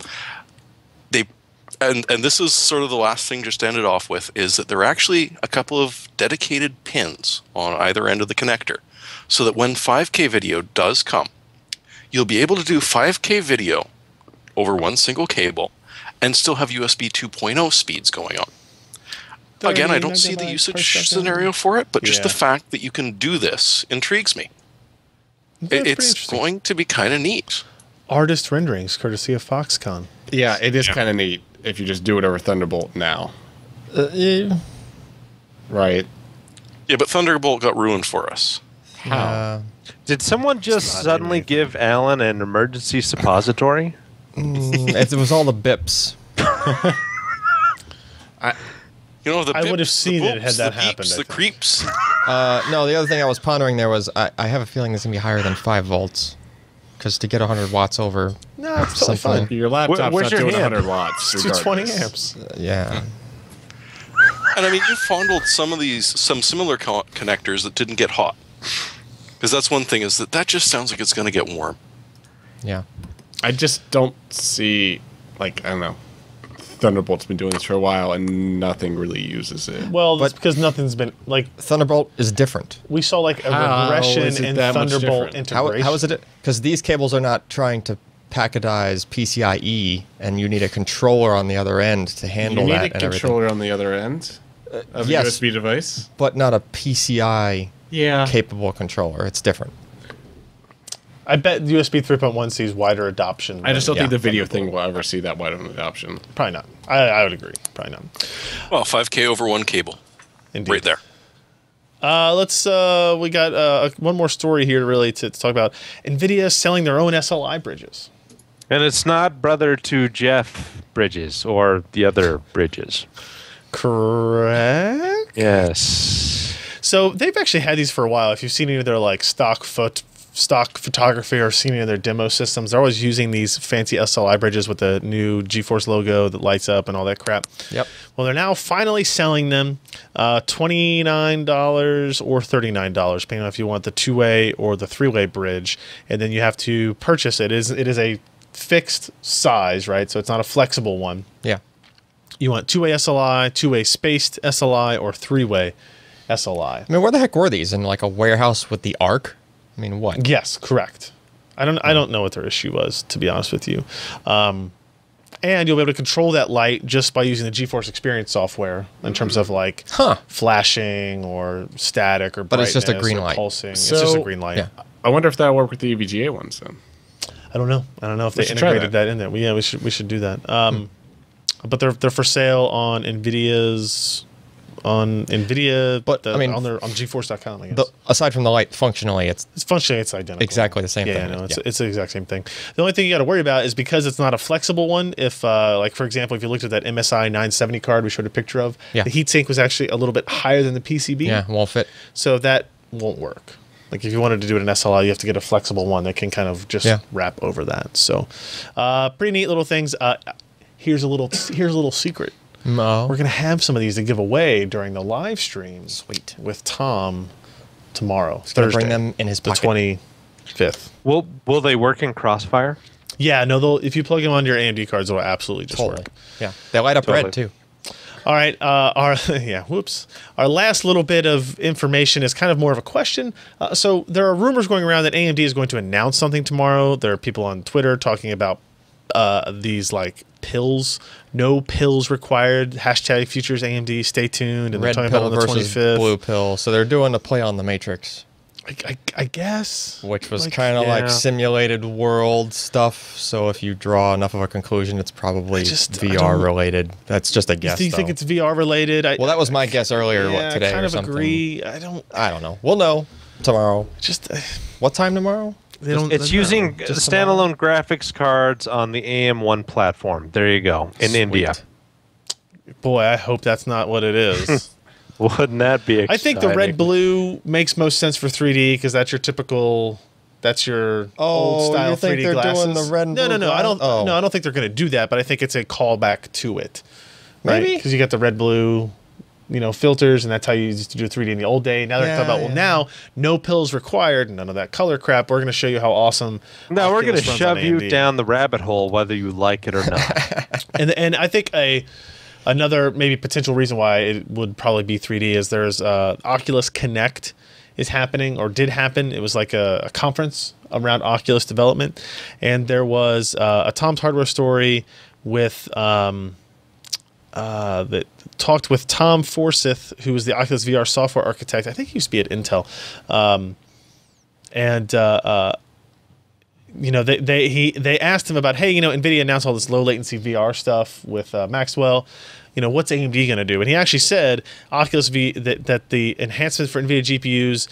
And this is sort of the last thing just to end it off with, is that there are actually a couple of dedicated pins on either end of the connector, so that when 5K video does come, you'll be able to do 5K video over one single cable and still have USB 2.0 speeds going on. Again, I don't see the usage scenario for it, but just the fact that you can do this intrigues me. It's going to be kind of neat. Artist renderings, courtesy of Foxconn. Yeah, it is kind of neat if you just do it over Thunderbolt now. Right. Yeah, but Thunderbolt got ruined for us. How? Did someone just suddenly give Alan an emergency suppository? It was all the bips. You know, I would have seen it had that happened. The creeps. No, the other thing I was pondering there was I have a feeling this is going to be higher than 5 volts. Because to get 100 watts over... No, it's totally fine. Your laptop's Where's not your doing hand? 100 watts. It's 220 amps. Yeah. And I mean, you fondled some similar connectors that didn't get hot. Because that's one thing, is that just sounds like it's going to get warm. Yeah. I just don't see, like, I don't know. Thunderbolt's been doing this for a while, and nothing really uses it. Well, that's because nothing's been, like... Thunderbolt is different. We saw, like, a regression in Thunderbolt integration. How is it? Because these cables are not trying to packetize PCIe, and you need a controller on the other end to handle that. You need a controller on the other end of a USB device? But not a PCI-capable controller. It's different. I bet USB 3.1 sees wider adoption. I just don't think the video thing will ever see that wide of an adoption. Probably not. I would agree. Probably not. Well, 5K over one cable. Indeed. Right there. We got one more story here really to talk about. NVIDIA selling their own SLI bridges. And it's not brother to Jeff Bridges or the other Bridges. Correct? Yes. So they've actually had these for a while. If you've seen any of their like stock photography or seen any of their demo systems, they're always using these fancy SLI bridges with the new GeForce logo that lights up and all that crap. Yep. Well, they're now finally selling them $29 or $39, depending on if you want the two-way or the three-way bridge, and then you have to purchase it. It is a fixed size, right? So it's not a flexible one. Yeah. You want two-way SLI, two-way spaced SLI, or three-way SLI. I mean, where the heck were these? In like a warehouse with the ARC? I mean, what? Yes, correct. I don't know what their issue was, to be honest with you. And you'll be able to control that light just by using the GeForce Experience software in terms of like flashing or static or brightness. But it's just a green light. Pulsing. So, it's just a green light. Yeah. I wonder if that'll work with the EVGA ones then. I don't know. I don't know if they integrated that in there. Yeah, we should do that. But they're for sale on NVIDIA's on NVIDIA, but on GeForce.com. I guess. Aside from the light, functionally, it's identical. Exactly the same thing. Yeah, no, it's the exact same thing. The only thing you got to worry about is because it's not a flexible one. If, like for example, if you looked at that MSI 970 card we showed a picture of, the heatsink was actually a little bit higher than the PCB. Yeah, won't fit. So that won't work. Like if you wanted to do it in SLI, you have to get a flexible one that can kind of just wrap over that. So, pretty neat little things. Here's a little secret. No. We're going to have some of these to give away during the live stream. Sweet. With Tom tomorrow, Thursday. Bring them in his pocket. The 25th. Will they work in Crossfire? Yeah, no. If you plug them onto your AMD cards, they'll absolutely just work. Yeah, they light up red too. All right. Our last little bit of information is kind of more of a question. So there are rumors going around that AMD is going to announce something tomorrow. There are people on Twitter talking about these like pills, no pills required. Hashtag futures AMD. Stay tuned. And red they're talking pill about on the versus 25th. blue pill. So they're doing a play on the Matrix. I guess. Which was kind of like simulated world stuff. So if you draw enough of a conclusion, it's probably VR related. That's just a guess. Do you think it's VR related? Well, that was my guess earlier today I kind or of something. agree. I don't know. We'll know tomorrow. What time tomorrow? It's using standalone graphics cards on the AM1 platform. There you go. In India. Boy, I hope that's not what it is. Wouldn't that be exciting? I think the red blue makes most sense for 3D because that's your typical. That's your old style you think 3D they're glasses. doing the red and blue No. I don't. glass? No, I don't think they're going to do that. But I think it's a callback to it. Maybe. Because you got the red blue, filters, and that's how you used to do 3D in the old day. Now they're talking about now no pills required, none of that color crap. We're going to show you how awesome. No, we're going to Oculus runs shove on you AMD. down the rabbit hole, whether you like it or not. And I think another maybe potential reason why it would probably be 3D is there's Oculus Connect is happening or did happen. It was like a conference around Oculus development, and there was a Tom's Hardware story with that talked with Tom Forsyth, who was the Oculus VR software architect. I think he used to be at Intel, they asked him about, hey, NVIDIA announced all this low latency VR stuff with Maxwell. What's AMD going to do? And he actually said Oculus that the enhancement for NVIDIA GPUs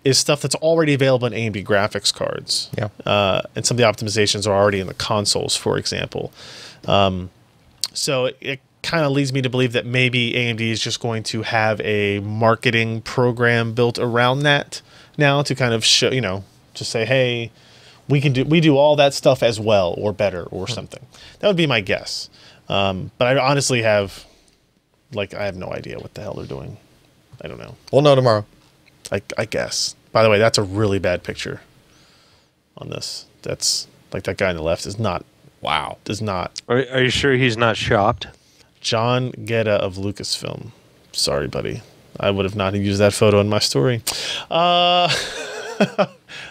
is stuff that's already available in AMD graphics cards. Yeah. And some of the optimizations are already in the consoles, for example. So it kind of leads me to believe that maybe AMD is just going to have a marketing program built around that now to kind of show, to say, hey, we do all that stuff as well or better or something. That would be my guess. But I honestly have no idea what the hell they're doing. I don't know. We'll know tomorrow. I guess. By the way, that's a really bad picture on this. That's like that guy on the left is not. Wow. Does not. Are you sure he's not shopped? John Guetta of Lucasfilm. Sorry, buddy. I would have not used that photo in my story. All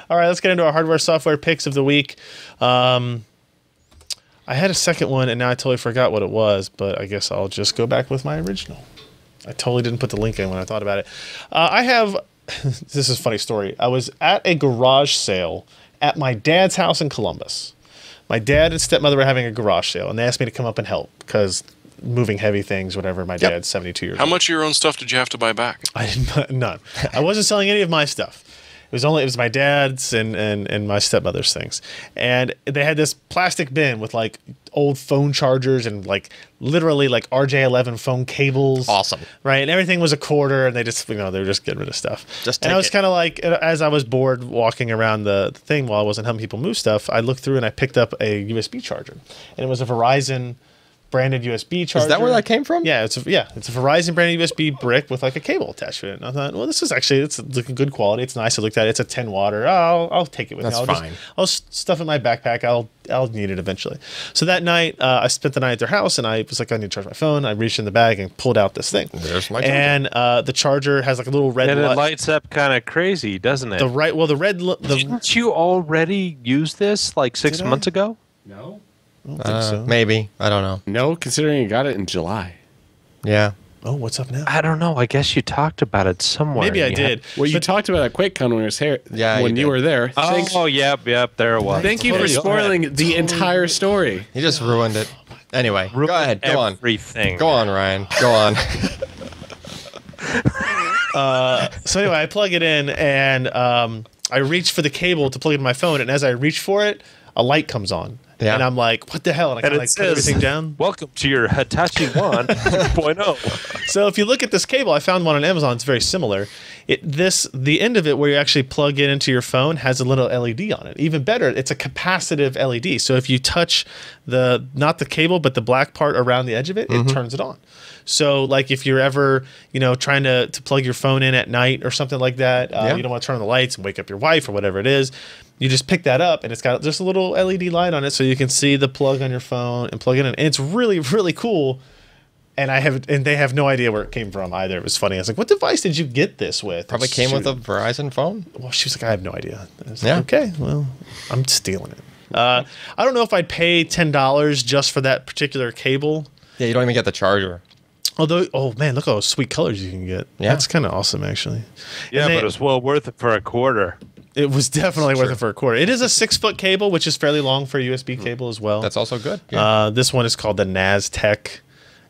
right, let's get into our hardware software picks of the week. I had a second one, and now I totally forgot what it was, but I guess I'll just go back with my original. I totally didn't put the link in when I thought about it. I have... This is a funny story. I was at a garage sale at my dad's house in Columbus. My dad and stepmother were having a garage sale, and they asked me to come up and help because moving heavy things, whatever. My dad's 72 years old. How much of your own stuff did you have to buy back? I didn't. None. I wasn't selling any of my stuff. It was my dad's and my stepmother's things. And they had this plastic bin with like old phone chargers and like literally like RJ11 phone cables. Awesome. Right. And everything was a quarter, and they just, they were just getting rid of stuff. Just and I was kind of like, as I was bored walking around the thing while I wasn't helping people move stuff, I looked through and I picked up a USB charger, and it was a Verizon branded USB charger. Is that where that came from? Yeah, it's a Verizon branded USB brick with like a cable attached to it. And I thought, well, this is actually, it's looking good quality. It's nice. I looked at it. It's a 10 watter. I'll take it with me. That's fine. I'll stuff it in my backpack. I'll need it eventually. So that night, I spent the night at their house, and I was like, I need to charge my phone. I reached in the bag and pulled out this thing. There's my charger. And the charger has like a little red And light. it lights up kind of crazy, doesn't it? Didn't you already use this like 6 months ago? No. I don't think so. Maybe. I don't know. No, considering you got it in July. Yeah. Oh, what's up now? I don't know. I guess you talked about it somewhere. Maybe I did. Well, you talked about at QuakeCon when, when you were there. Oh, yep, there it was. Thank you for spoiling the entire story. He just ruined it. Anyway, go ahead. Go on. Everything. Go on, Ryan. Go on. So anyway, I plug it in, and I reach for the cable to plug it in my phone, and as I reach for it, a light comes on. Yeah. And I'm like, what the hell? And I kind of like put everything down. Welcome to your Hitachi One 2.0. So if you look at this cable, I found one on Amazon. It's very similar. The end of it where you actually plug it into your phone has a little LED on it. Even better, it's a capacitive LED. So if you touch not the cable, but the black part around the edge of it, it turns it on. So like if you're ever, trying to plug your phone in at night or something like that, you don't want to turn on the lights and wake up your wife or whatever it is, you just pick that up, and it's got just a little LED light on it, so you can see the plug on your phone and plug it in. And it's really, really cool. And they have no idea where it came from either. It was funny. I was like, "What device did you get this with?" Probably came with a Verizon phone. Well, she was like, "I have no idea." I was like, okay, well, I'm stealing it. I don't know if I'd pay $10 just for that particular cable. Yeah, you don't even get the charger. Although, oh man, look at all those sweet colors you can get. Yeah. That's kind of awesome, actually. Yeah, but it's well worth it for a quarter. It was definitely worth it for a quarter. It is a 6-foot cable, which is fairly long for a USB cable as well. That's also good. Yeah. This one is called the NASTech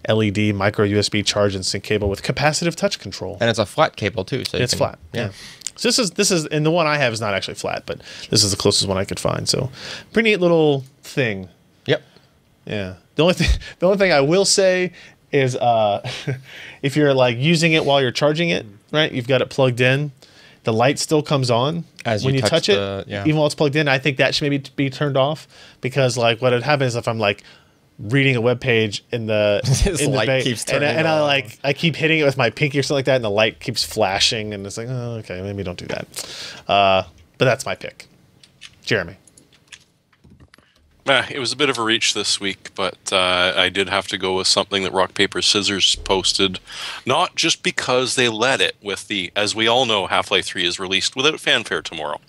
LED micro USB charge and sync cable with capacitive touch control. And it's a flat cable too, so it's flat. Yeah. So this is, and the one I have is not actually flat, but this is the closest one I could find. So, pretty neat little thing. Yep. Yeah. The only thing I will say is if you're like using it while you're charging it, right? You've got it plugged in. The light still comes on when you touch it, even while it's plugged in. I think that should maybe be turned off because, like, what would happen is if I'm like reading a web page in the light keeps turning and I keep hitting it with my pinky or something like that, and the light keeps flashing, and it's like, oh, okay, maybe don't do that. But that's my pick, Jeremy. It was a bit of a reach this week, but I did have to go with something that Rock Paper Scissors posted, not just because they let it with the, as we all know, Half-Life 3 is released without fanfare tomorrow,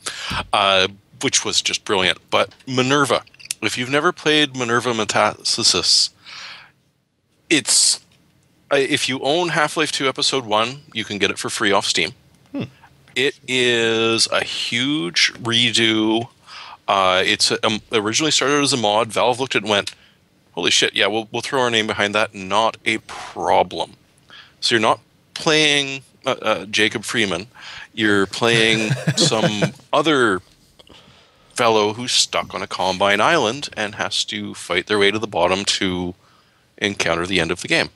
which was just brilliant, but Minerva. If you've never played Minerva Metastasis, it's if you own Half-Life 2 Episode 1, you can get it for free off Steam. It is a huge redo. It's originally started as a mod. Valve looked at it and went, holy shit, yeah, we'll throw our name behind that. Not a problem. So you're not playing Jacob Freeman. You're playing some other fellow who's stuck on a Combine Island and has to fight their way to the bottom to encounter the end of the game.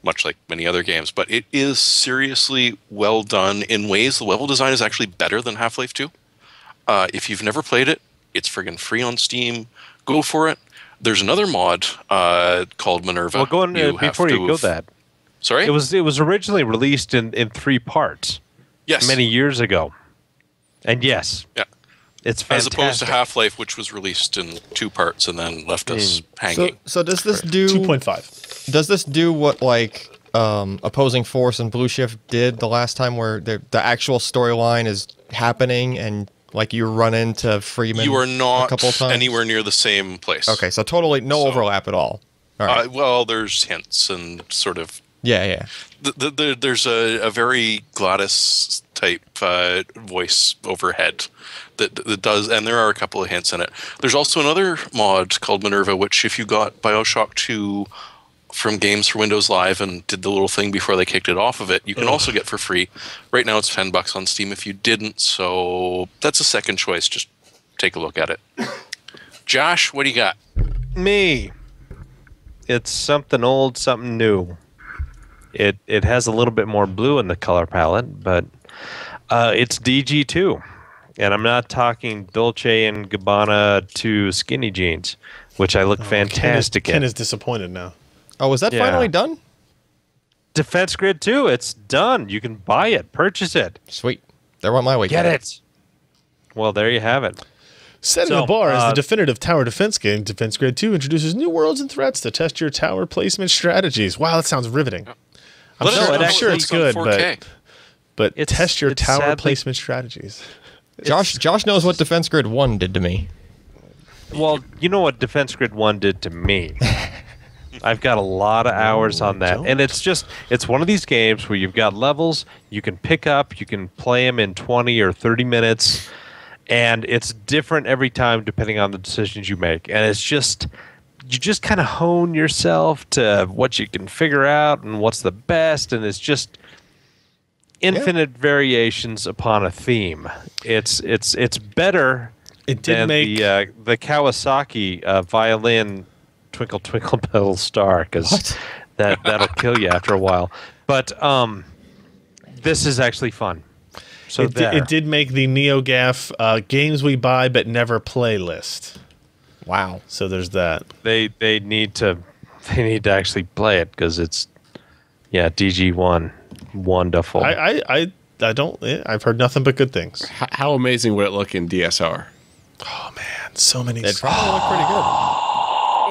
Much like many other games. But it is seriously well done in ways. The level design is actually better than Half-Life 2. If you've never played it, it's friggin' free on Steam. Go for it. There's another mod called Minerva. Well, before you go that. Sorry? It was originally released in 3 parts. Yes. Many years ago. And yes. Yeah. It's fantastic. As opposed to Half-Life, which was released in 2 parts and then left us hanging. So does this do 2.5? Does this do what like Opposing Force and Blue Shift did the last time, where the actual storyline is happening and like you run into Freeman? You are not a couple times? anywhere near the same place. Okay, so totally no overlap at all. All right. Well, there's hints and sort of. Yeah. There's a very Gladys type voice overhead that does, and there are a couple of hints in it. There's also another mod called Minerva, which if you got BioShock 2 from Games for Windows Live and did the little thing before they kicked it off of it, you can also get for free. Right now it's $10 on Steam if you didn't, so that's a second choice. Just take a look at it. Josh, what do you got? Me. It's something old, something new. It has a little bit more blue in the color palette, but it's DG2. And I'm not talking Dolce & Gabbana 2 skinny jeans, which I look fantastic in. Ken is disappointed now. Oh, is that finally done? Defense Grid 2, it's done. You can buy it, purchase it. Sweet. There went my way. Get it. Well, there you have it. Setting the bar as the definitive tower defense game, Defense Grid 2 introduces new worlds and threats to test your tower placement strategies. Wow, that sounds riveting. I'm sure it's good, but test your tower placement strategies. Josh knows what Defense Grid 1 did to me. Well, you know what Defense Grid 1 did to me. I've got a lot of hours on that. And it's one of these games where you've got levels, you can pick up, you can play them in 20 or 30 minutes, and it's different every time depending on the decisions you make. And it's just, you just kind of hone yourself to what you can figure out and what's the best, and it's just infinite variations upon a theme. It's better than the Kawasaki violin Twinkle Twinkle Little Star, because that'll kill you after a while. But this is actually fun. So it did make the NeoGAF games we buy but never play list. Wow. So there's that. They need to actually play it, because it's DG1 wonderful. I don't. I've heard nothing but good things. How amazing would it look in DSR? Oh man, so many. It'd probably look pretty good.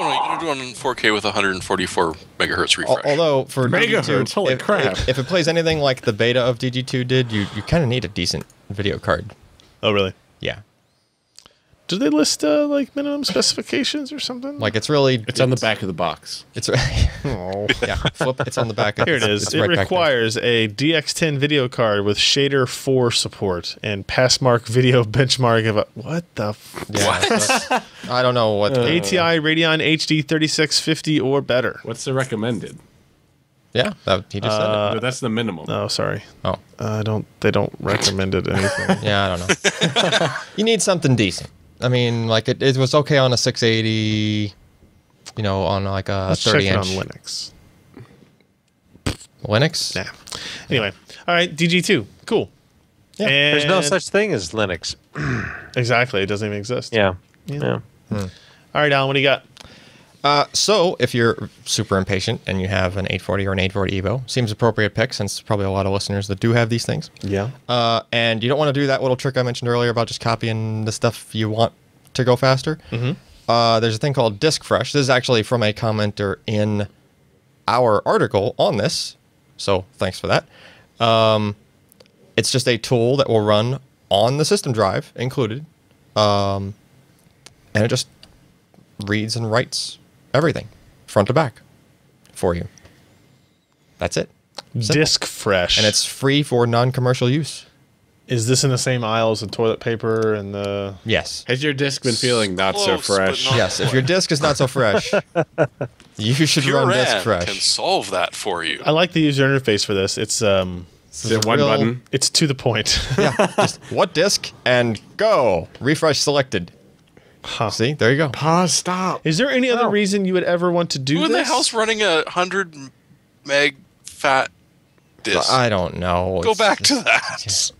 Oh no, you gotta do it on 4K with 144 megahertz refresh. Although for megahertz, DG2, holy crap! If it plays anything like the beta of DG2 did, you kind of need a decent video card. Oh really? Yeah. Do they list like minimum specifications or something? Like it's on the back of the box. It's flip. It's on the back. Here it is. It requires a DX10 video card with shader 4 support and Passmark video benchmark of what the. What? I don't know what. ATI Radeon HD 3650 or better. What's the recommended? Yeah, he just said it. No, that's the minimum. Oh, sorry. Oh, they don't recommend it anything. Yeah, I don't know. You need something decent. I mean, like it was okay on a 680, on like a 30-inch. Check it on Linux. Linux? Nah. Anyway, all right, DG2, cool. Yeah. There's no such thing as Linux. Exactly, it doesn't even exist. Yeah. All right, Alan, what do you got? So if you're super impatient and you have an 840 or an 840 Evo, seems appropriate pick since probably a lot of listeners that do have these things. Yeah. And you don't want to do that little trick I mentioned earlier about just copying the stuff you want to go faster. There's a thing called Disk Fresh. This is actually from a commenter in our article on this, so thanks for that. It's just a tool that will run on the system drive included, and it just reads and writes everything front to back for you. That's it. Simple. Disk Fresh. And it's free for non-commercial use. Is this in the same aisle as the toilet paper and the... Yes. Has your disc been feeling not so Close, but fresh? not Yes, if your disk is not so fresh, you should run Disk Pure Fresh. can solve that for you. I like the user interface for this. It's Is it one button? it's to the point. Yeah, just what disk and go. Refresh selected. See, there you go. Pause, stop. Is there any other reason you would ever want to do Who in this? the hell's running a 100 meg fat disk? I don't know. Go It's back just- to that.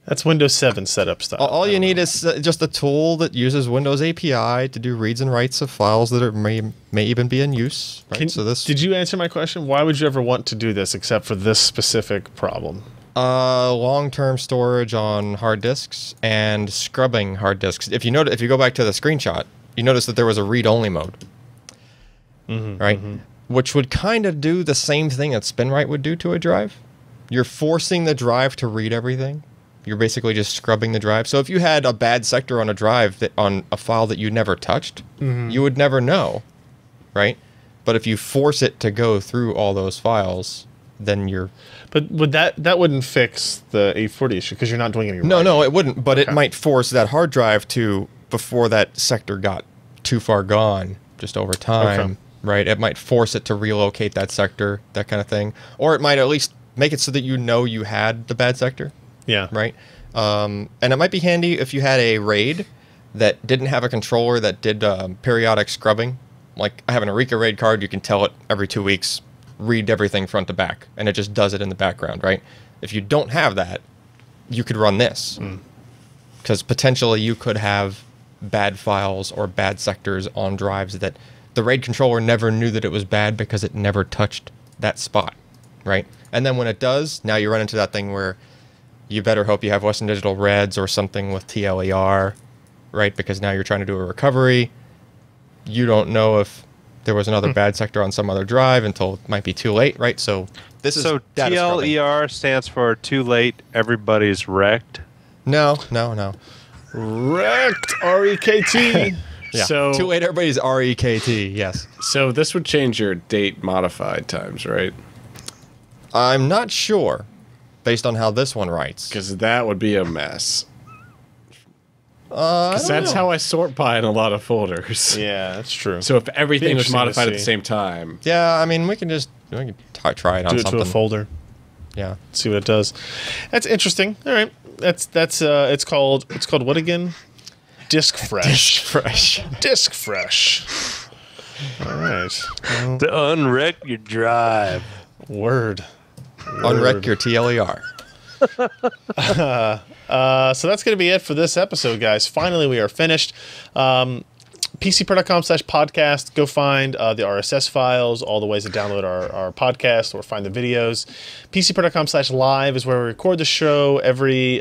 That's Windows 7 setup stuff. All you need is just a tool that uses Windows API to do reads and writes of files that may even be in use. Right? Did you answer my question? Why would you ever want to do this except for this specific problem? Long-term storage on hard disks and scrubbing hard disks. If you go back to the screenshot, you notice that there was a read-only mode, right? Which would kind of do the same thing that SpinWrite would do to a drive. You're forcing the drive to read everything. You're basically just scrubbing the drive. So if you had a bad sector on a drive on a file that you never touched, you would never know, right? But if you force it to go through all those files, then you're... But would that wouldn't fix the 840 issue because you're not doing any writing. No, it wouldn't. But it might force that hard drive to, before that sector got too far gone, just over time, right? It might force it to relocate that sector, that kind of thing. Or it might at least make it so that you know you had the bad sector. Yeah. Right? And it might be handy if you had a RAID that didn't have a controller that did periodic scrubbing. Like, I have an Eureka RAID card, you can tell it every 2 weeks, read everything front to back, and it just does it in the background, right? If you don't have that, you could run this. Because potentially you could have bad files or bad sectors on drives that the RAID controller never knew that it was bad because it never touched that spot, right? And then when it does, now you run into that thing where you better hope you have Western Digital Reds or something with TLER, right? Because now you're trying to do a recovery. You don't know if there was another bad sector on some other drive until it might be too late, right? So this is data scrubbing. TLER stands for too late, everybody's wrecked. No. Wrecked. REKT. Yeah. So too late, everybody's REKT, yes. So this would change your date modified times, right? I'm not sure, based on how this one writes. Because that would be a mess. I Because don't that's know. how I sort by in a lot of folders. Yeah, that's true. So if everything was interesting to modified at the see. same time, Yeah, I mean, we can try it on Do it something. to a folder. Yeah. See what it does. That's interesting. All right. That's it's called what again? Disk Fresh. Fresh. Disk Fresh. All right. Well, To unwreck your drive. word. Unwreck your TLER. So that's going to be it for this episode, guys. Finally, we are finished. PCPer.com/podcast. Go find the RSS files, all the ways to download our podcast or find the videos. PCPer.com/live is where we record the show every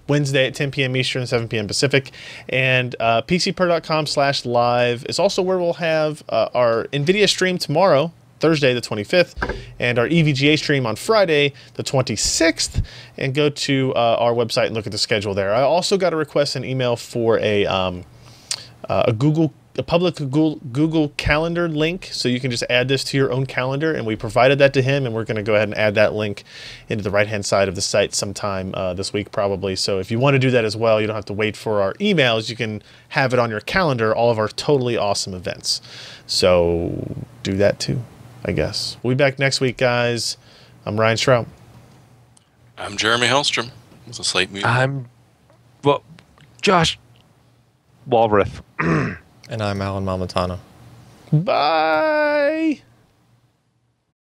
Wednesday at 10 p.m. Eastern, 7 p.m. Pacific. And PCPer.com/live is also where we'll have our NVIDIA stream tomorrow, Thursday the 25th, and our EVGA stream on Friday the 26th. And go to our website and look at the schedule there. I also got a request an email for a public Google Calendar link, so you can just add this to your own calendar, and we provided that to him, and we're going to go ahead and add that link into the right-hand side of the site sometime this week probably. So if you want to do that as well, you don't have to wait for our emails. You can have it on your calendar, all of our totally awesome events. So do that too, I guess. We'll be back next week, guys. I'm Ryan Strout. I'm Jeremy Hellstrom. It's a Slate Media. I'm Josh Walrath. And I'm Alan Malmatano. Bye.